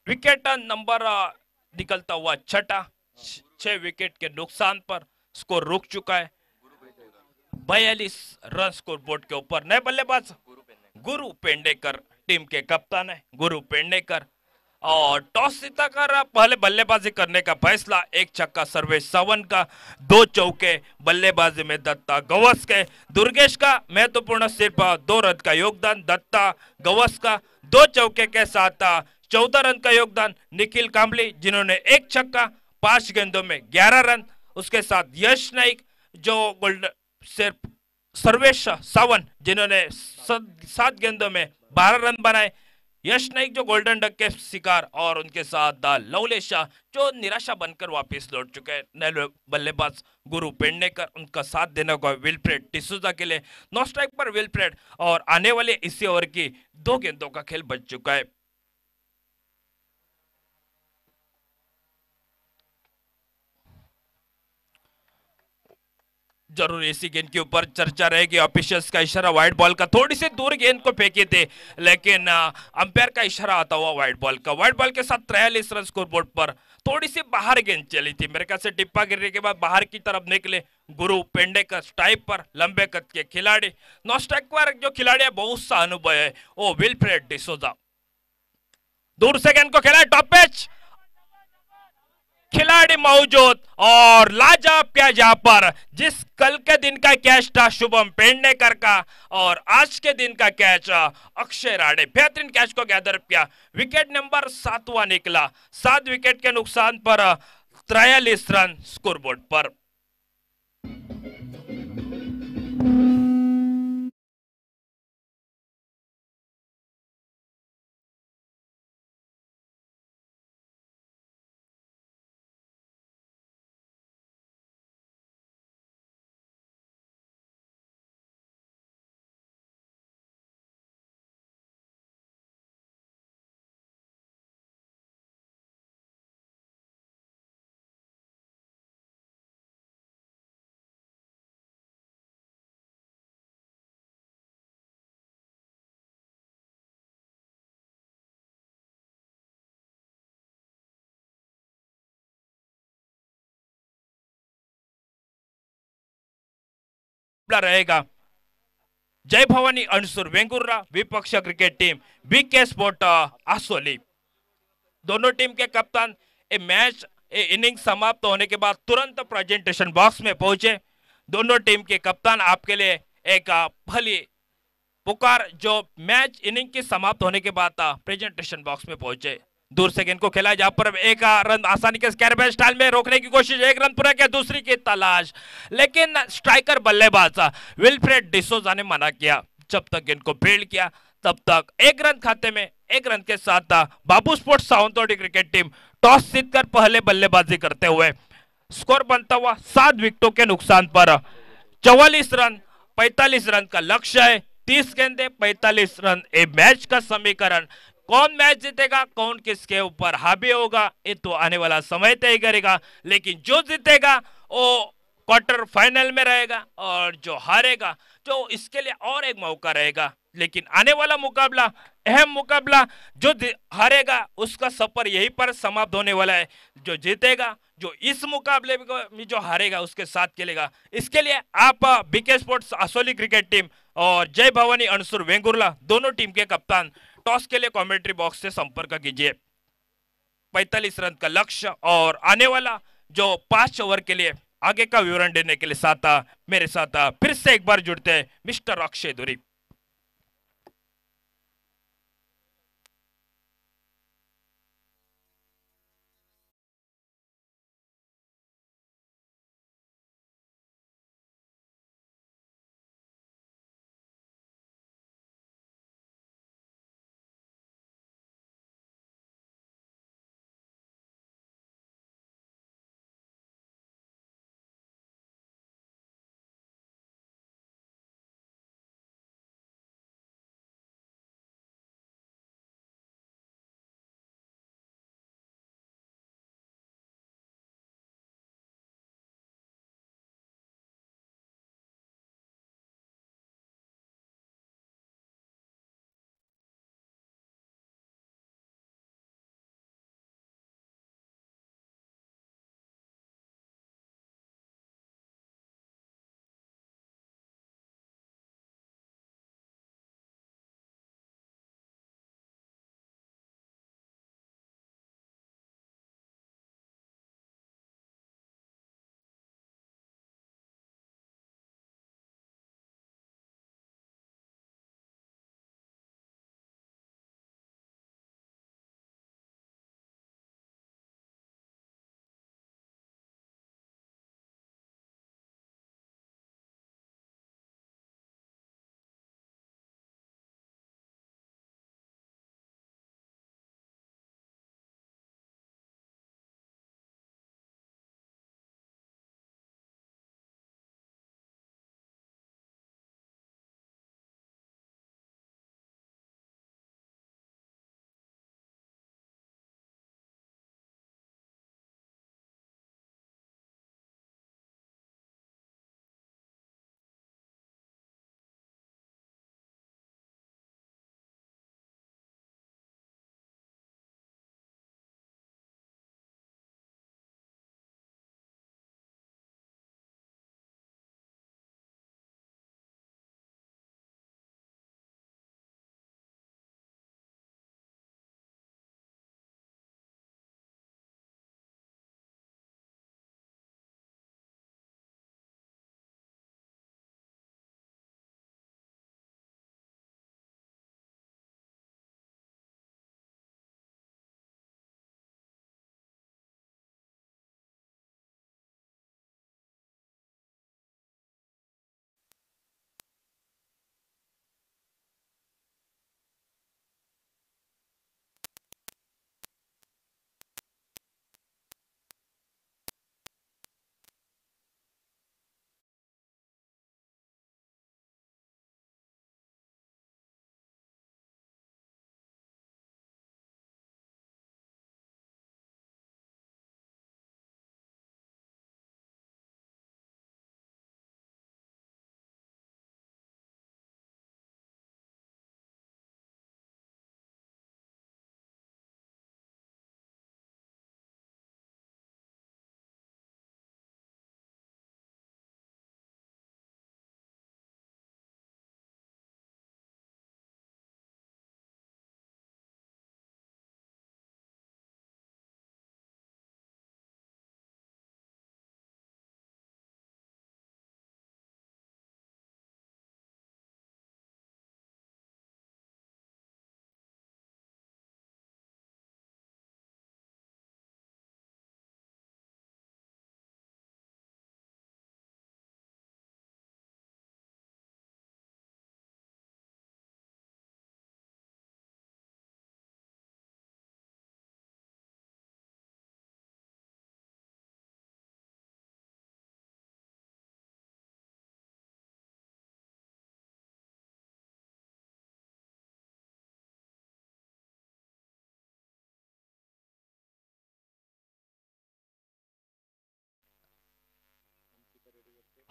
विकेट नंबर निकलता हुआ छठा, 6 विकेट के नुकसान पर स्कोर रुक चुका है। 42 रन स्कोर बोर्ड के ऊपर। नए बल्लेबाज गुरु पेंडेकर टीम के कप्तान है। गुरु पेंडेकर और टॉस जीताकर पहले बल्लेबाजी करने का फैसला। 1 छक्का सर्वेश सावन का, 2 चौके बल्लेबाजी में दत्ता गवस के। दुर्गेश का महत्वपूर्ण सिर्फ 2 रन का योगदान। दत्ता गवस का 2 चौके के साथ 14 रन का योगदान। निखिल कांबली जिन्होंने 1 छक्का, 5 गेंदों में 11 रन। उसके साथ यश नाइक जो गोल्ड सिर्फ सर्वेश सावन जिन्होंने 7 गेंदों में 12 रन बनाए। यश नाइक जो गोल्डन डक के शिकार, और उनके साथ लवलेश शाह जो निराशा बनकर वापस लौट चुके हैं। नए बल्लेबाज गुरु पेडनेकर, उनका साथ देने को विलफ्रेड डिसूजा के लिए। 9 स्ट्राइक पर विलफ्रेड, और आने वाले इसी ओवर की 2 गेंदों का खेल बच चुका है। जरूर इसी गेंद के ऊपर चर्चा रहेगी। ऑफिशियल्स का इशारा वाइड बॉल का, थोड़ी सी दूर गेंद को फेंके थे लेकिन अंपायर का इशारा आता हुआ वाइड बॉल का। वाइड बॉल के साथ 43 रन स्कोर बोर्ड पर। थोड़ी सी बाहर गेंद चली थी, मेरे ख्याल से टिप्पा गिरने के बाद बाहर की तरफ निकले गुरु पेंडेकर स्ट्राइक पर, लंबे कद के खिलाड़ी। 9 स्ट्राइक पर जो खिलाड़ी है बहुत सा अनुभव है, वो विलफ्रेड डिसूजा। दूर से गेंद को खेला, टॉप पिच, खिलाड़ी मौजूद और लाजवाब कैच यहां पर। जिस कल के दिन का कैच था शुभम पेडनेकर का, और आज के दिन का कैच अक्षय राणे, बेहतरीन कैच को गैदर किया। विकेट नंबर 7वां निकला। 7 विकेट के नुकसान पर 43 रन स्कोर बोर्ड पर। रहेगा जय भवानी अणसुर वेंगुर्रा विपक्ष cricket team BK sport Asoli. दोनों टीम के कप्तान इनिंग समाप्त होने के बाद तुरंत प्रेजेंटेशन बॉक्स में पहुंचे। दोनों टीम के कप्तान आपके लिए एक भली पुकार, जो मैच इनिंग की समाप्त होने के बाद प्रेजेंटेशन बॉक्स में पहुंचे। दूर से गेंद को खेला, जहां पर एक रन आसानी के स्क्वायर स्टाइल में रोकने की कोशिश, 1 रन पूरा किया, दूसरी की तलाश, लेकिन स्ट्राइकर बल्लेबाज विलफ्रेड डिसूजा ने मना किया। जब तक गेंद को फील्ड किया तब तक 1 रन खाते में। 1 रन के साथ Babu sports Sawantwadi cricket team toss जीतकर पहले बल्लेबाजी करते हुए स्कोर बनता हुआ 7 विकेटों के नुकसान पर 44 रन, 45 रन का लक्ष्य है। 30 गेंदे 45 रन, ए मैच का समीकरण। कौन मैच जीतेगा, कौन किसके ऊपर हावी होगा, ये तो आने वाला समय तय करेगा। लेकिन जो जीतेगा वो क्वार्टर फाइनल में रहेगा, और जो हारेगा जो इसके लिए और एक मौका रहेगा। लेकिन आने वाला मुकाबला अहम मुकाबला, जो हारेगा उसका सफर यहीं पर समाप्त होने वाला है। जो जीतेगा, जो इस मुकाबले में जो हारेगा उसके साथ खेलेगा। इसके लिए आप BK sports Asoli cricket team और जय भवानी अणसुर वेंगुर्ला दोनों टीम के कप्तान टॉस के लिए कमेंट्री बॉक्स से संपर्क कीजिए। 45 रन का लक्ष्य और आने वाला जो 5 ओवर के लिए आगे का विवरण देने के लिए साथ मेरे साथ फिर से एक बार जुड़ते हैं मिस्टर अक्षय धुरी।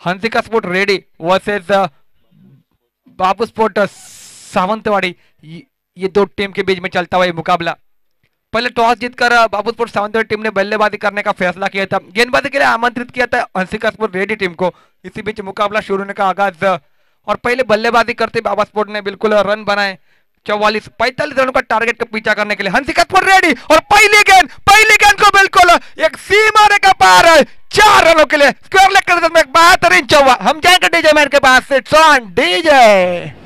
हंसिका स्पोर्ट रेडी वर्सेस बाबू स्पोर्ट सावंतवाड़ी। ये दो टीम के बीच में चलता हुआ ये मुकाबला। पहले टॉस जीतकर बाबू स्पोर्ट सावंतवाड़ी टीम ने बल्लेबाजी करने का फैसला किया था। गेंदबाजी के लिए आमंत्रित किया था हंसिका स्पोर्ट रेडी टीम को। इसी बीच मुकाबला शुरू होने का आगाज और पहले बल्लेबाजी करते बाबा स्पोर्ट ने बिल्कुल रन बनाए। 44-45 रनों का टारगेट का पीछा करने के लिए हंसिका स्पोर्ट रेडी और पहली गेंद को बिल्कुल एक सीमा रेखा पार 4 रनों के लिए स्क्वायर लेग कर में एक बेहतरीन चौवा। हम जाएंगे डीजे मैन के पास। It's on DJ.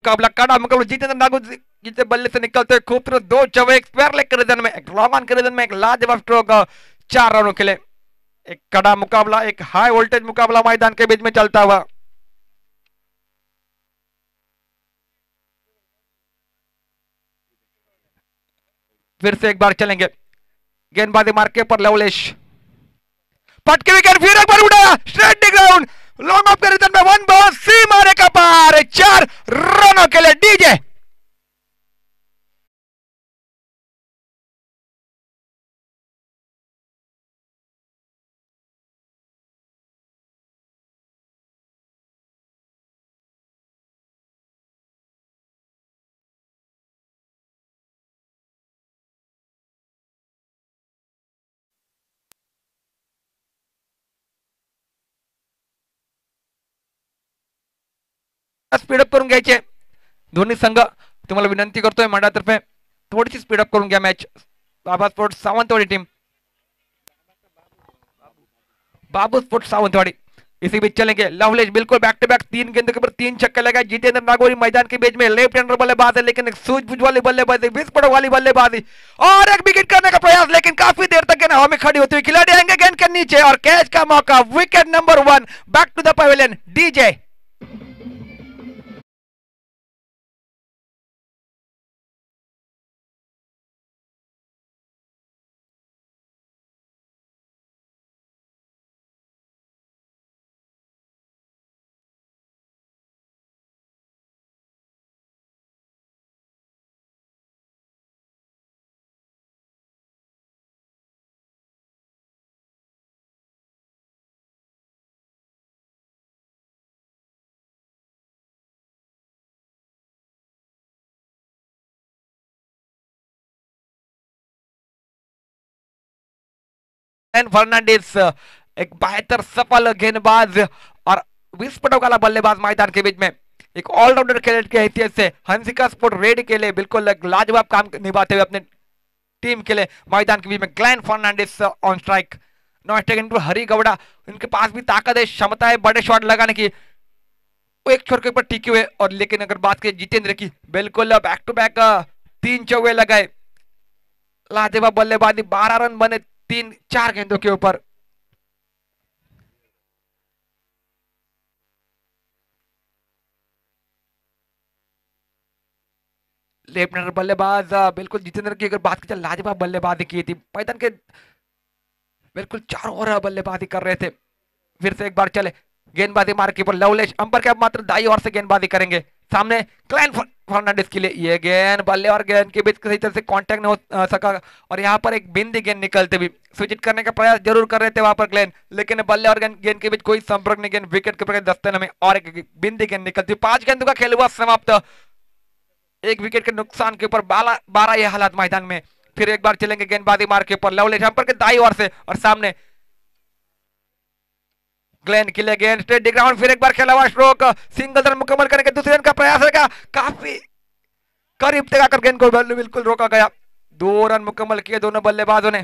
मुकाबला कड़ा मुकाबला जितेंद्र नागू जिसे बल्ले से निकलते खूबसूरत 2 चौके एक स्क्वायर लेग के रिदन में एक लॉन्ग ऑन के रिदन में एक लाजवाब स्ट्रोक 4 रनों के लिए एक कड़ा मुकाबला एक हाई वोल्टेज मुकाबला मैदान के बीच में चलता हुआ। फिर से एक बार चलेंगे गेंदबाजी मार्के पर लवलेश पटके विकेट फिर एक बार उड़ाया स्ट्रेट ग्राउंड लॉन्ग ऑफ के रिदन में 1 बॉल सीमा रेखा पार 4 रनों के लिए डीजे। स्पीडअप करून घ्यायचे दोन्ही संघ तुम्हाला विनंती करतोय मंडळातर्फे थोडीशी स्पीडअप करून घ्या मैच। बाबा स्पोर्ट्स सावंतवाड़ी टीम बाबू स्पोर्ट्स सावंतवाड़ी इसी बीच चलेंगे लवलेश बिल्कुल बैक टू बैक 3 गेंदों के ऊपर 3 छक्के लगाए। जितेंद्र नागौरी मैदान के बीच में लेफ्ट हैंडर बल्लेबाज है लेकिन एक सूझबूझ वाली बल्लेबाजी विस्फोट वाली बल्लेबाजी और एक विकेट करने का प्रयास लेकिन काफी देर तक हवा में खड़ी होती हुई खिलाड़ी आएंगे गेंद के नीचे और कैच का मौका wicket number 1 back to the pavilion DJ. Fernandes एक बेहतर सफल गेंदबाज और विस्फोटक वाला बल्लेबाज मैदान के बीच में एक ऑलराउंडर खिलाड़ी की हैसियत से हंसिका स्पोर्ट रेड के लिए बिल्कुल एक लाजवाब काम निभाते हुए अपने टीम के लिए मैदान के बीच में Glen Fernandes on strike. No strike Hari Gowda उनके पास भी ताकत है क्षमता है बड़े शॉट लगाने की वो एक छोर के ऊपर टिके हुए और लेकिन अगर बात करें जितेंद्र की बिल्कुल बैक टू बैक 3 चौके लगाए लाजवाब बल्लेबाजी 12 रन बने 3-4 गेंदों के ऊपर। लेफ्ट हैंडर बल्लेबाज बिल्कुल जितेंद्र की अगर बात की जाए लाजवाब बल्लेबाजी की थी मैदान के बिल्कुल चारों ओर बल्लेबाजी कर रहे थे फिर से एक बार चले, गेंदबाजी मार कीपर लवलेश, अंपर के अब मात्र दाई ओर से गेंदबाजी करेंगे। सामने क्लैन फर्नांडिस के लिए ये गेंद, बल्ले और गेंद के बीच किसी तरह से कांटेक्ट नहीं हो सका, और यहाँ पर एक बिंदी गेंद निकलते भी स्विच करने का प्रयास जरूर कर रहे थे वहां पर ग्लेन, लेकिन बल्ले और गेंद के बीच कोई संपर्क नहीं, गेंद विकेट के ऊपर दस्तन में और एक बिंदी गेंद निकलती। 5 गेंदों का खेल हुआ समाप्त, एक विकेट के नुकसान के ऊपर 12 ये हालात मैदान में। फिर एक बार चलेंगे गेंदबाजी मार के ऊपर लवलेश अंपर के दाई ओर से, और सामने ग्लेन के लिए गेंद स्ट्रेट ग्राउंड, फिर एक बार खेला हुआ स्ट्रोक, सिंगल रन मुकम्मल करने के दूसरे रन का प्रयास रहेगा, काफी करीब तक आकर गेंद को बिल्कुल रोका गया। 2 रन मुकम्मल किए दोनों बल्लेबाजों ने।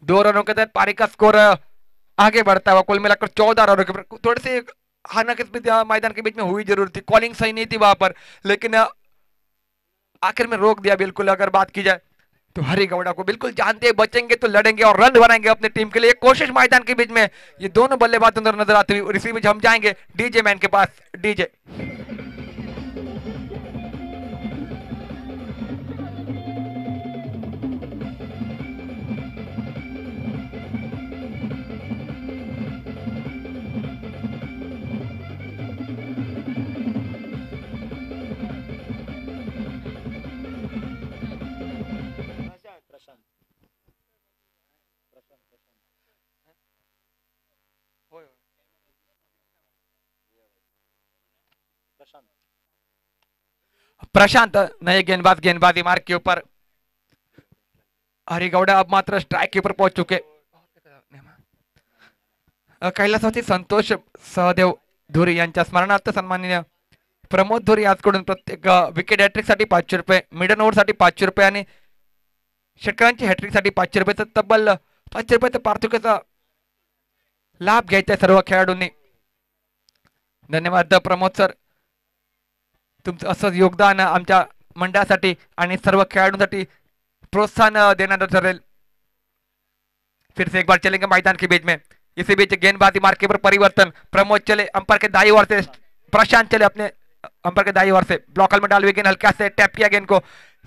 दो रनों के तहत पारी का स्कोर आगे बढ़ता हुआ, कुल मिलाकर 14 रनों के, थोड़ी सी हानाकिस्मत मैदान के बीच में हुई जरूर थी, कॉलिंग सही नहीं थी वहां पर, लेकिन आखिर में रोक दिया बिल्कुल। अगर बात की जाए तो हरी गौड़ा को बिल्कुल जानते हैं, बचेंगे तो लड़ेंगे और रन बनाएंगे अपनी टीम के लिए, कोशिश मैदान के बीच में ये दोनों बल्लेबाज नजर आते हुए। और इसी बीच हम जाएंगे डीजे मैन के पास। डीजे प्रशांत नए गेंदबाज गेंदबाजी मार्ग के ऊपर, हरिगौड़ा अब मात्र स्ट्राइक के ऊपर पहुंच चुके। कैलासवासी संतोष सहदेव धुरी यांच्या स्मरणार्थ सन्माननीय प्रमोद धुरी याचकडून प्रत्येक विकेट हॅट्रिक साठी 500 रुपये, मिडन ओव्हर साठी 500 रुपये आणि षटकांची हॅट्रिक साठी 500 रुपये, तब्बल 500 रुपयाचा पारितोषिकाचा लाभ घ्यायचा सर्व खेळाडूंनी। धन्यवाद प्रमोद सर, तुमचं असंच योगदान आमच्या मंडळासाठी आणि सर्व खेळाडूंसाठी प्रोत्साहन देण्यात ठरेल। फिर से एक बार चलेंगे मैदान के बीच में, इसी बीच गेंदबाजी मार्के पर परिवर्तन, प्रमोद चले अंपर के दाई ओर से, प्रशांत चले अपने अंपर के दाई ओर से, ब्लॉकल में डाल हुई गेंद हल्का से टैप किया गेंद को,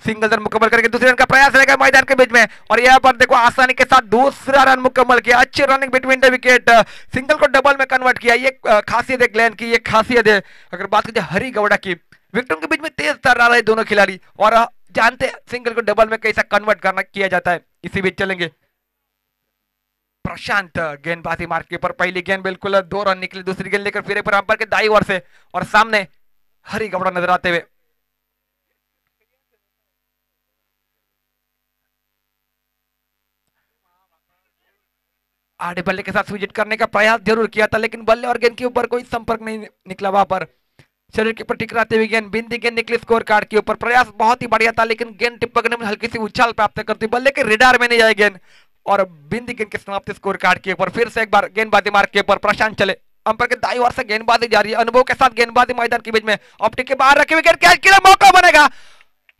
सिंगल रन मुकम्मल करके दूसरे रन का प्रयास रहेगा मैदान के बीच में, और यहाँ पर देखो आसानी के साथ दूसरा रन मुकम्मल किया, अच्छी running between the wicket, single को डबल में कन्वर्ट किया। ये खासियत है ग्लेन की, ये खासियत है। अगर बात करें हरी गौड़ा की, विकेटों के बीच में तेज तर्रा रहे दोनों खिलाड़ी, और जानते हैं सिंगल को डबल में कैसा कन्वर्ट करना किया जाता है। इसी बीच चलेंगे प्रशांत गेंदबाजी मार्ग के ऊपर, पहली गेंद बिल्कुल 2 रन निकली, दूसरी गेंद लेकर फिर अंपर के दाई ओर से, और सामने हरी गौड़ा नजर आते हुए। आड़े बल्ले के साथ स्विच करने का प्रयास जरूर किया था, लेकिन बल्ले और गेंद के ऊपर कोई संपर्क नहीं निकला वहां पर। शरीर के ऊपर टकराते हुए गेंद, बिंदी गेंद निकली स्कोर कार्ड के ऊपर, प्रयास बहुत ही बढ़िया था, लेकिन गेंद टिपकने में हल्की सी उछाल प्राप्त करती, बल्ले के रिडार में नहीं जाए गेंद, और बिंदी गेंद के समाप्ति स्कोर कार्ड के ऊपर। फिर से एक बार गेंदबाजी मार्ग के ऊपर प्रशांत चले, अंपर के दाईं ओर से गेंदबाजी जारी है, अनुभव के साथ गेंदबाजी मैदान के बीच में, ऑप्टिक के बाहर रखे हुए गेंद, कैच के लिए मौका बनेगा,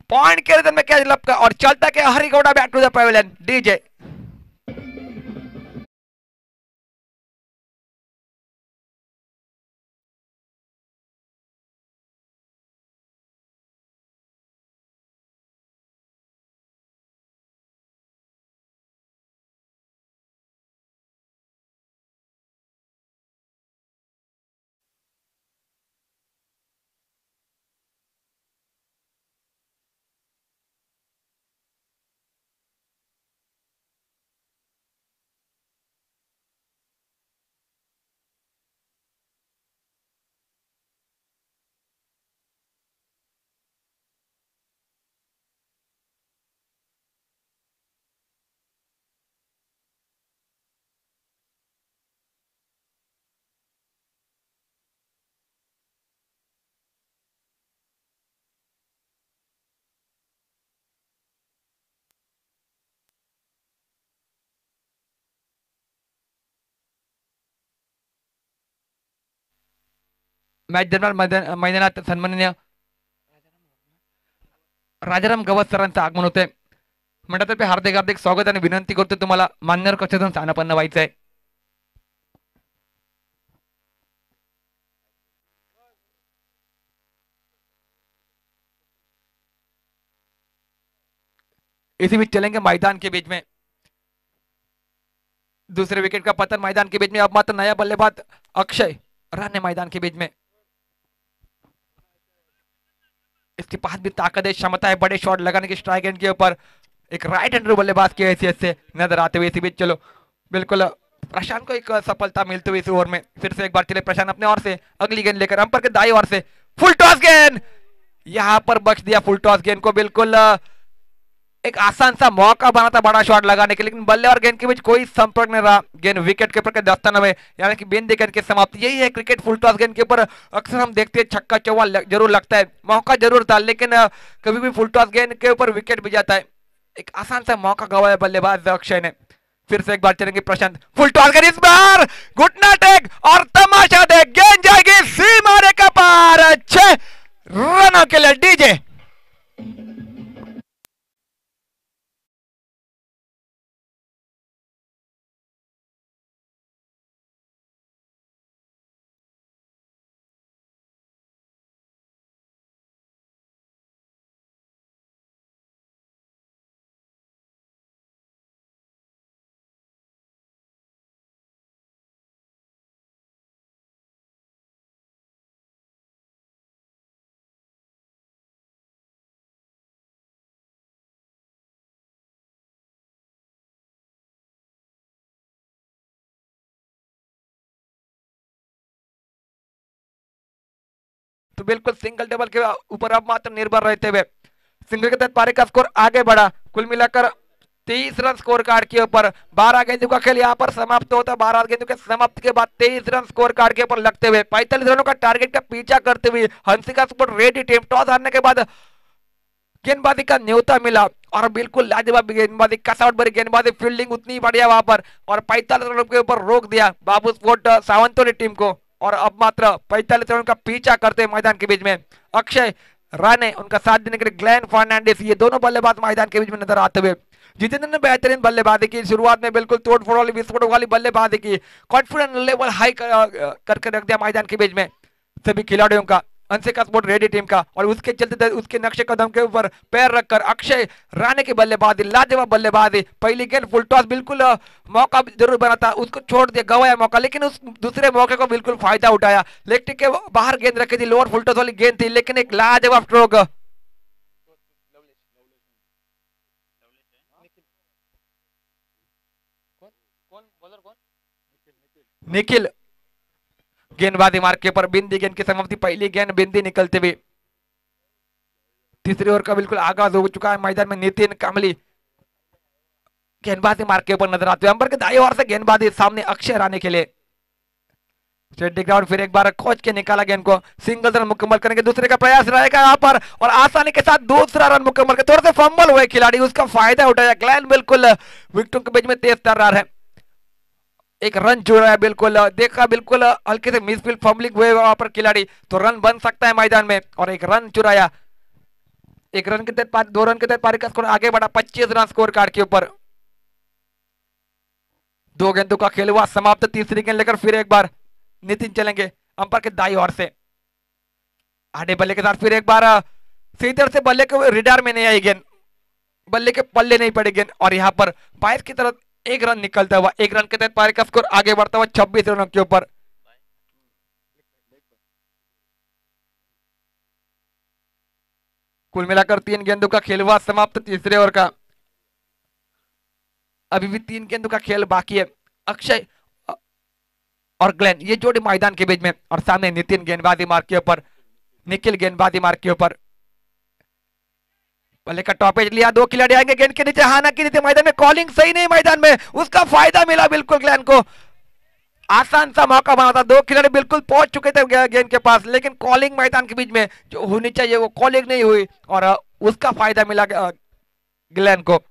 पॉइंट के रिदम में कैच लपका, और चलता के Hari Gowda back to the pavilion. DJ match दरम्यान मैदानात सन्माननीय राजाराम गवत सरांचं आगमन होते, मंडळातर्फे हार्दिक हार्दिक स्वागत आणि विनंती करतो तुम्हाला मान्यवर कक्षातून स्थानापन्न व्हायचंय। इसी बीच चलेंगे मैदान के बीच में, दूसरे विकेट का पतन मैदान के बीच में। अब मात्र नया बल्लेबाज अक्षय राणे मैदान के बीच में। इसके पास भी ताकत है, क्षमता है बड़े शॉट लगाने की स्ट्राइक एंड के ऊपर। एक राइट हैंडर बल्लेबाज की हैसियत से नजर आते हुए इसी बीच चलो बिल्कुल प्रशांत को एक सफलता मिलती हुई इस ओवर में। फिर से एक बार चले प्रशांत अपने ओर से अगली गेंद लेकर अंपायर के दाई ओर से फुल टॉस गेंद, यहां पर बख्श दिया फुल टॉस गेंद को। बिल्कुल एक आसान सा मौका बना था बड़ा शॉट लगाने के, लेकिन बल्ले और गेंद के बीच कोई संपर्क नहीं रहा। गेंद विकेट के ऊपर के दस्ताना में, यानी कि बिंदी गेंद की समाप्ति। यही है क्रिकेट फुल टॉस गेंद के ऊपर अक्सर हम देखते हैं छक्का चौवा जरूर लगता है, मौका जरूर था, लेकिन कभी भी फुल टॉस गेंद के ऊपर विकेट भी जाता है। एक आसान सा मौका गवाया बल्लेबाज अक्षय ने। फिर से एक बार चलेंगे प्रशांत, फुल टॉस गेंद, इस बार घुटना टेक और तमाशा देख, गेंद जाएगी सीमा रेखा पार। 6 रनों के लिए डीजे। तो बिल्कुल सिंगल डबल के ऊपर अब मात्र निर्भर रहते हुए सिंगल के तहत पारी का स्कोर आगे बढ़ा। कुल मिलाकर 23 रन स्कोर कार्ड के ऊपर। 12 गेंदों का खेल यहाँ पर समाप्त होता है। 12 गेंदों के समाप्ति के बाद 23 रन स्कोर कार्ड के ऊपर लगते हुए 45 रनों का टारगेट का पीछा करते हुए Hansika super ready team toss हारने के बाद गेंदबाजी का न्योता मिला और बिल्कुल लाजवाब गेंदबाजी, कसौट भरी गेंदबाजी, फील्डिंग उतनी बढ़िया वहां पर, और 45 रनों के ऊपर रोक दिया बाबू स्पोर्ट सावंतवाड़ी टीम को। और अब मात्र 45 रन का पीछा करते मैदान के बीच में अक्षय राणे, उनका साथ देने के लिए ग्लेन फर्नांडिस, ये दोनों बल्लेबाज मैदान के बीच में नजर आते हुए। जितेंद्र ने बेहतरीन बल्लेबाजी की, शुरुआत में बिल्कुल तोड़फोड़ वाली विस्फोट वाली बल्लेबाजी की, कॉन्फिडेंस लेवल हाई करके रख दिया मैदान के बीच में सभी खिलाड़ियों का, हंसिका स्पोर्ट रेडी टीम का। और उसके चलते उसके नक्शे कदम के ऊपर पैर रखकर अक्षय राणे की बल्लेबाजी, लाजवाब बल्लेबाजी। पहली गेंद फुल टॉस, बिल्कुल मौका जरूर बना था, उसको छोड़ दिया, गवाया मौका, लेकिन उस दूसरे मौके को बिल्कुल फायदा उठाया। लेग के बाहर गेंद रखी थी, लोअर फुल टॉस वाली गेंद थी, लेकिन एक लाजवाब स्ट्रोक। निखिल गेंदबाजी मार्ग के ऊपर बिंदी गेंद की समाप्ति। पहली गेंद बिंदी निकलते हुए तीसरी ओवर का बिल्कुल आगाज हो चुका है मैदान में। नितिन कामली गेंदबाजी मार्ग के ऊपर नजर आते हुए, अंबर के दाई ओर से गेंदबाजी सामने अक्षय राणे के लिए। स्टेडी ग्राउंड, फिर एक बार खोज के निकाला गेंद को, सिंगल रन मुकम्मल करने के दूसरे का प्रयास रहेगा यहाँ पर, और आसानी के साथ दूसरा रन मुकम्मल कर, थोड़े से फंबल हुए खिलाड़ी, उसका फायदा उठाया ग्लेन, बिल्कुल विकेटों के बीच में तेज तर्रार है। एक रन जुड़ा है, बिल्कुल देखा, बिल्कुल हल्के से मिसफील्ड फंबलिंग हुए वहां पर खिलाड़ी, तो रन बन सकता है मैदान में, और एक रन चुराया। एक रन के तहत 2 रन के तहत पारी का स्कोर आगे बढ़ा 25 रन स्कोर कार्ड के ऊपर। 2 गेंदों का खेल हुआ समाप्त। तीसरी गेंद लेकर फिर एक बार नितिन चलेंगे अंपायर के दाई ओर से, आधे बल्ले के साथ फिर एक बार सीधर से बल्ले के रिडार में नहीं आई गेंद, बल्ले के पल्ले नहीं पड़ी गेंद, और यहाँ पर 22 की तरफ 1 रन निकलता हुआ। 1 रन के तहत पारी का स्कोर आगे बढ़ता हुआ 26 रनों के ऊपर। कुल मिलाकर 3 गेंदों का खेल हुआ समाप्त तीसरे ओवर का। अभी भी 3 गेंदों का खेल बाकी है। अक्षय और ग्लेन ये जोड़ी मैदान के बीच में, और सामने नितिन गेंदबाजी मार्ग के ऊपर, निखिल गेंदबाजी मार्ग के ऊपर। पहले का टॉपेज लिया, 2 खिलाड़ी आएंगे गेंद के नीचे, हाना की नीचे मैदान में, कॉलिंग सही नहीं मैदान में, उसका फायदा मिला बिल्कुल ग्लेन को। आसान सा मौका बना था, 2 खिलाड़ी बिल्कुल पहुंच चुके थे गेंद के पास, लेकिन कॉलिंग मैदान के बीच में जो होनी चाहिए वो कॉलिंग नहीं हुई, और उसका फायदा मिला ग्लेन को।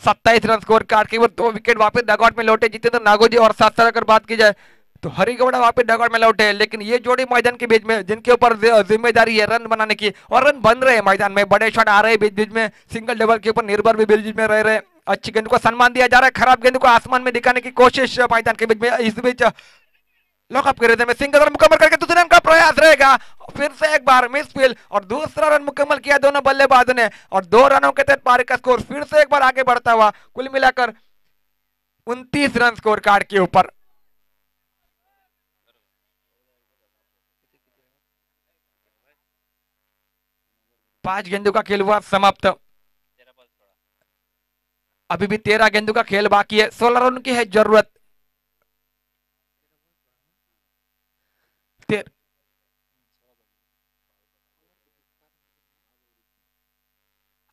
27 रन स्कोर कार्ड के ऊपर। 2 विकेट वापस डगआउट में लौटे जितेंद्र नागोजी, और साथ साथ अगर बात की जाए तो हरिगौड़ा वापस डगआउट में लौटे, लेकिन ये जोड़ी मैदान के बीच में जिनके ऊपर जिम्मेदारी है रन बनाने की, और रन बन रहे हैं मैदान में, बड़े शॉट आ रहे हैं बीच बीच में, सिंगल डबल के ऊपर निर्भर भी बीच में रह रहे। अच्छी गेंद को सम्मान दिया जा रहा है, खराब गेंद को आसमान में दिखाने की कोशिश मैदान के बीच में। इस बीच लॉकअप कर रहे थे, सिंगल रन मुकम्मल करके दूसरे रन का प्रयास रहेगा, फिर से एक बार मिसफील्ड, और दूसरा रन मुकम्मल किया दोनों बल्लेबाजों ने, और 2 रनों के तहत पारी का स्कोर फिर से एक बार आगे बढ़ता हुआ। कुल मिलाकर 29 रन स्कोर कार्ड के ऊपर। पांच गेंदों का खेल हुआ समाप्त। अभी भी 13 गेंदों का खेल बाकी है, 16 रन की है जरूरत। ते-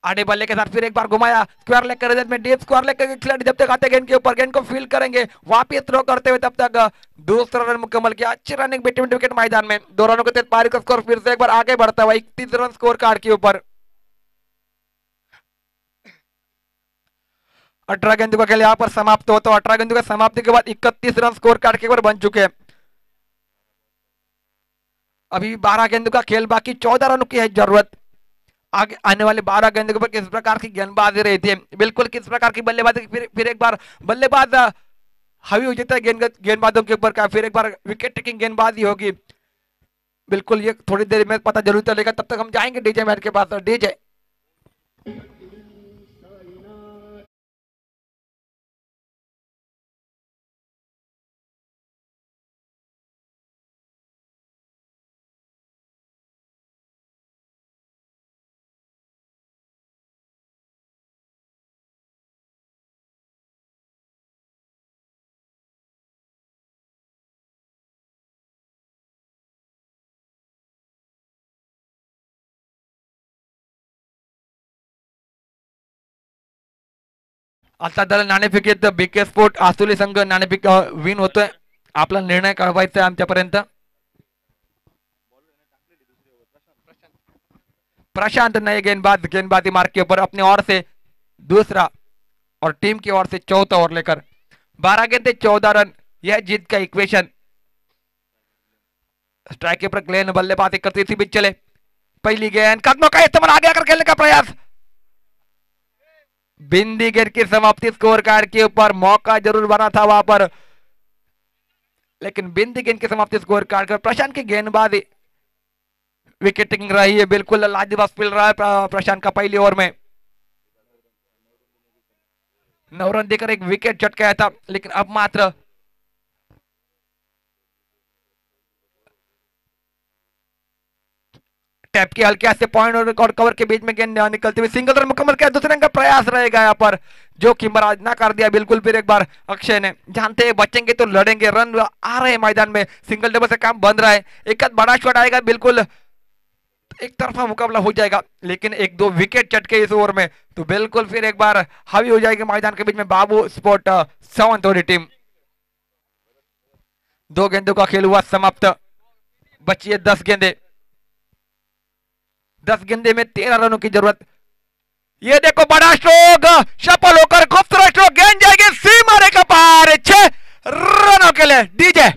आड़े बल्ले के साथ फिर एक बार घुमाया, स्क्वायर लेग कर में डीप स्क्वायर लेग के खिलाड़ी जब तक आते गेंद के ऊपर, गेंद को फील करेंगे, वापिस थ्रो करते हुए तब तक दूसरा रन मुकम्मल किया। अच्छी रनिंग बिटवीन विकेट मैदान में, 2 रनों के तेज पारी का स्कोर फिर से एक बार आगे बढ़ता हुआ 31 रन स्कोर कार्ड के ऊपर। 18 गेंदों का खेल यहाँ पर समाप्त होता है। 18 गेंदों का समाप्ति के बाद 31 रन स्कोर कार्ड के ऊपर बन चुके हैं। अभी 12 गेंदों का खेल बाकी, 14 रनों की है जरूरत। आगे आने वाले 12 गेंदों के ऊपर किस प्रकार की गेंदबाजी रहती है, बिल्कुल किस प्रकार की बल्लेबाजी, फिर एक बार बल्लेबाज हावी हो जाता है गेंदबाजों के ऊपर का, फिर एक बार विकेट टेकिंग गेंदबाजी होगी। बिल्कुल ये थोड़ी देर में पता जरूर चलेगा, तब तक हम जाएंगे डीजे मैन के पास। डीजे आता दल नाणेफेकीत बीके स्पोर्ट आसुली संघ नाणेफेक विन होतोय। आपला निर्णय कळवायचा आहे आमच्यापर्यंत। प्रशांत नए गेंदबाज गेंदबाजी मार्ग के ऊपर अपनी ओर से दूसरा और टीम की ओर से चौथा ओवर लेकर 12 गेंदे 14 रन, यह जीत का इक्वेशन। स्ट्राइक के ऊपर ग्लेन बल्लेबाजी करती थी बीच चले, पहली गेंद, कदमों का इस्तेमाल, आगे आकर खेलने का प्रयास, बिंदी गेंद की समाप्ति स्कोर कार्ड के ऊपर। मौका जरूर बना था वहां पर, लेकिन बिंदी गेंद की समाप्ति स्कोर कार्ड पर प्रशांत की गेंदबाजी विकेटिंग रही है, बिल्कुल लाजवाब स्पिल रहा है प्रशांत का पहली ओवर में। 9 रन देकर एक विकेट चटकाया था, लेकिन अब मात्र टैप के हल्के से पॉइंट और कवर के बीच में गेंद निकलती हुई सिंगल रन मुकम्मल किया। दूसरे रन का प्रयास रहेगा यहाँ पर, जो कि महाराज ना कर दिया बिल्कुल। फिर एक बार अक्षय ने, जानते हैं बचेंगे तो लड़ेंगे, रन आ रहे हैं मैदान में, सिंगल डबल से काम बन रहा है। एक बड़ा शॉट आएगा, बिल्कुल एक तरफा मुकाबला हो जाएगा, लेकिन एक दो विकेट चटके इस ओवर में तो बिल्कुल फिर एक बार हावी हो जाएगी मैदान के बीच में बाबू स्पोर्ट सावंतवाड़ी टीम। 2 गेंदों का खेल हुआ समाप्त, बची है 10 गेंदे। 10 गेंदे में 13 रनों की जरूरत। ये देखो बड़ा स्ट्रोक, सफल होकर खूबसूरत स्ट्रोक, गेंद जाएगी सीमा रेखा पार, 6 रनों के लिए। डीजे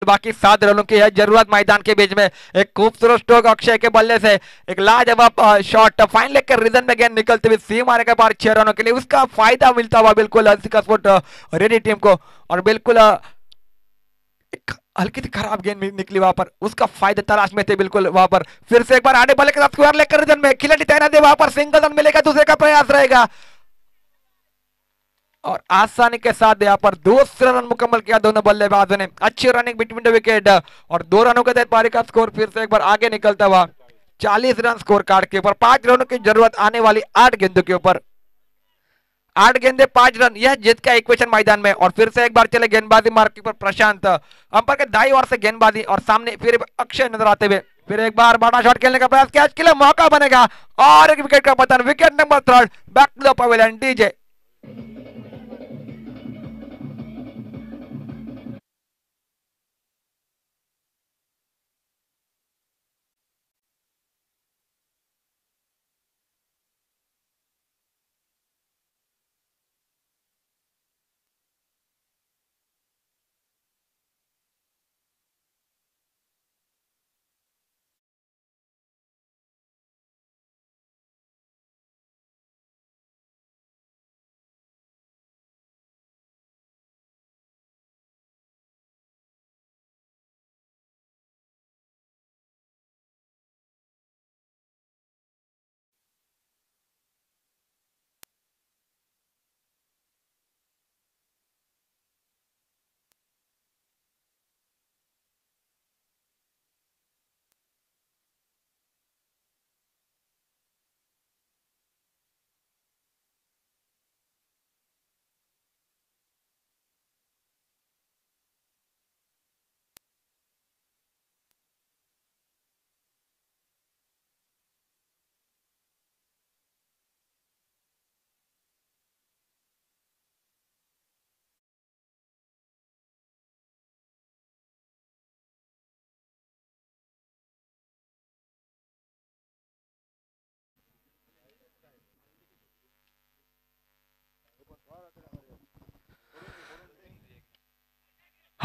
बाकी 7 रनों की है जरूरत मैदान के बीच में। एक खूबसूरत स्ट्रोक अक्षय के बल्ले से, एक लाजवाब शॉट फाइन लेग के रिजन में गेंद निकलते हुए सी मारे के बाद 6 रनों के लिए उसका फायदा मिलता हुआ बिल्कुल हल्का स्पोर्ट रेडी टीम को। और बिल्कुल एक हल्की सी खराब गेंद निकली वहां पर, उसका फायदा तलाश में थे बिल्कुल वहां पर। फिर से एक बार आने बल्ले के साथ स्क्वायर लेग कर रिजन में खिलाड़ी तैनात है वहां पर, सिंगल रन मिलेगा, दूसरे का प्रयास रहेगा और आसानी के साथ यहाँ पर दूसरा रन मुकम्मल किया दोनों बल्लेबाजों ने। अच्छी रनिंग बिटवीन द विकेट और 2 रनों के तहत पारी का स्कोर फिर से एक बार आगे निकलता हुआ 40 रन स्कोर कार्ड के ऊपर। 5 रनों की जरूरत आने वाली 8 गेंदों के ऊपर। 8 गेंदे 5 रन, यह जीत का इक्वेशन मैदान में। और फिर से एक बार चले गेंदबाजी मार्ग के ऊपर प्रशांत, अंपायर के दाई ओर से गेंदबाजी और सामने फिर अक्षय नजर आते हुए। फिर एक बार बड़ा शॉट खेलने का प्रयास, कैच के लिए मौका बनेगा और एक विकेट का पतन। Wicket number 3 back to the pavilion. DJ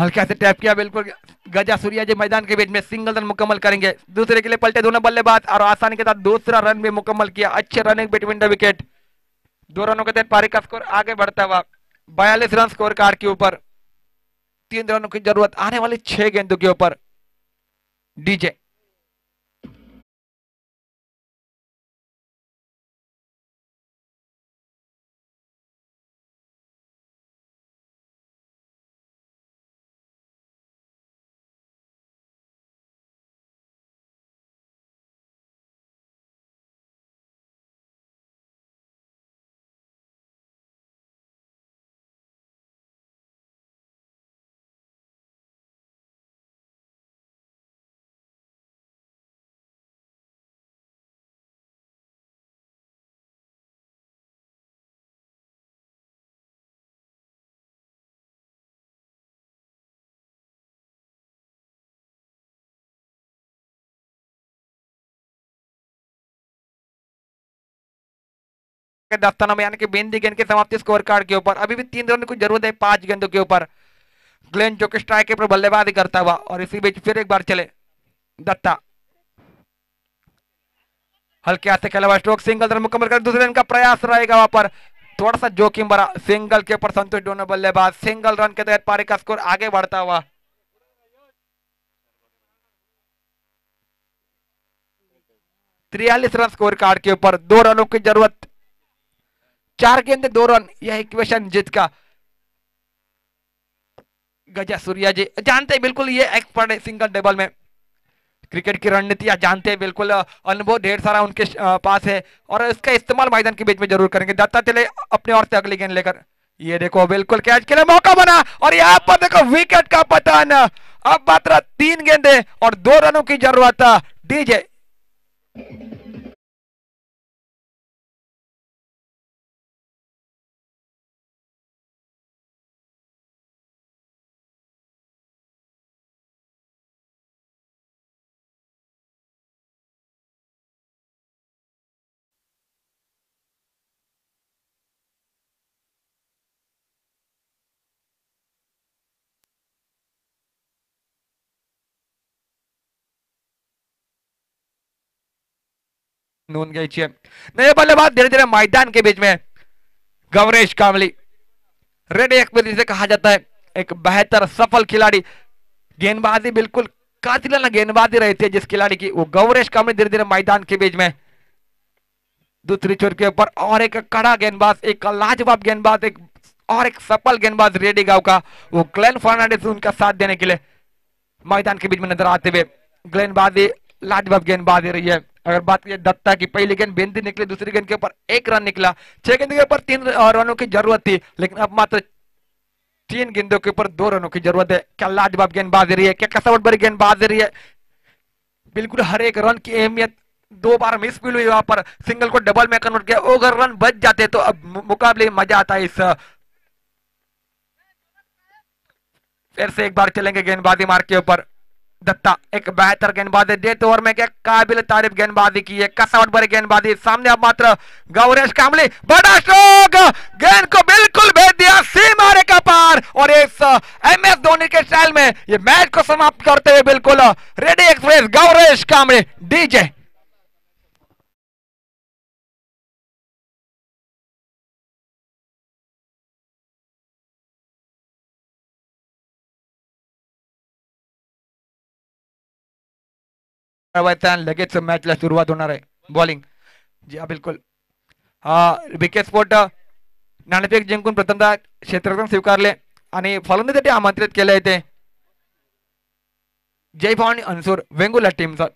हल्का से टैप किया बिल्कुल। गजा सूर्या जी मैदान के बीच में सिंगल रन मुकम्मल करेंगे। दूसरे के लिए पलटे दोनों बल्लेबाज और आसानी के साथ दूसरा रन भी मुकम्मल किया। अच्छे रनिंग बिटवीन द विकेट। 2 रनों के तहत पारी का स्कोर आगे बढ़ता हुआ 42 रन स्कोर कार्ड के ऊपर। 3 रनों की जरूरत आने वाली 6 गेंदों के ऊपर। डीजे के दस्ताना में यानी कि बेंदी गेंद के समाप्ति स्कोर कार्ड के ऊपर। अभी भी 3 रन की जरूरत है 5 गेंदों के ऊपर। ग्लेन जो कि स्ट्राइक पर बल्लेबाजी करता हुआ और इसी बीच फिर एक बार चले दत्ता। हल्के हाथ से खेला हुआ स्ट्रोक सिंगल रन मुकम्मल कर दूसरे रन का प्रयास रहेगा वहां पर। थोड़ा सा जोखिम भरा सिंगल के ऊपर संतुष्ट दोनों बल्लेबाज। सिंगल रन के तहत पारी का स्कोर आगे बढ़ता हुआ 43 रन स्कोर कार्ड के ऊपर। 2 रनों की जरूरत। 4 गेंदे 2 रन यह इक्वेशन जीत का। गजा सूर्या जी जानते हैं बिल्कुल ये एक्सपर्ट है सिंगल डबल में। क्रिकेट की रणनीतियां जानते हैं बिल्कुल। अनुभव ढेर सारा उनके पास है और इसका इस्तेमाल मैदान के बीच में जरूर करेंगे। दत्ता चले अपने ओर से अगली गेंद लेकर। ये देखो बिल्कुल कैच के लिए मौका बना और यहाँ पर देखो विकेट का पतन। अब मात्र 3 गेंदे और 2 रनों की जरूरत। डीजे नून गई नए बल्लेबाज धीरे धीरे मैदान के बीच में। गौरेश कामली रेड एक्सपीरियंस से कहा जाता है एक बेहतर सफल खिलाड़ी। गेंदबाजी बिल्कुल कातिलाना गेंदबाजी रहती है जिस खिलाड़ी की, वो गौरेश कामली धीरे धीरे मैदान के बीच में। दूसरी छोर के ऊपर और एक कड़ा गेंदबाज, एक लाजवाब गेंदबाज, एक और एक सफल गेंदबाज रेडी गांव का, वो ग्लेन फर्नांडिस उनका साथ देने के लिए मैदान के बीच में नजर आते हुए। गेंदबाजी लाजवाब गेंदबाजी रही है। अगर बात करें दत्ता की, पहली गेंद बेंदी निकली, दूसरी गेंद के ऊपर 1 रन निकला। 6 गेंद के ऊपर 3 रनों की जरूरत थी, लेकिन अब मात्र 3 गेंदों के ऊपर 2 रनों की जरूरत है। क्या लाजवाब गेंदबाजी रही है, क्या कसवट भरी गेंदबाजी रही है। बिल्कुल हर एक रन की अहमियत। 2 बार मिस भी हुई वहां पर, सिंगल को डबल में कन्वर्ट किया। अगर रन बच जाते तो अब मुकाबले में मजा आता है। इस फिर से एक बार चलेंगे गेंदबाजी मार्ग के ऊपर। दत्ता एक बेहतर गेंदबाजी, डेथ ओवर में क्या काबिल तारीफ गेंदबाजी की है, कसवट भरी गेंदबाजी। सामने अब मात्र गौरेश कामली, बड़ा स्ट्रोक, गेंद को बिल्कुल भेज दिया सीमा रेखा पार और इस एमएस धोनी के स्टाइल में ये मैच को समाप्त करते हुए बिल्कुल रेडी एक्सप्रेस गौरेश कामली। डीजे लगेच मॅचला सुरुवात होणार आहे. बॉलिंग जी हा बिलकुल विकेट स्पॉट नाणेफेक जिंकून प्रथमतः क्षेत्ररक्षण स्वीकारले आणि फलंदाजीसाठी आमंत्रित केले ते जय भवानी अनसूर वेंगुर्ला टीमचा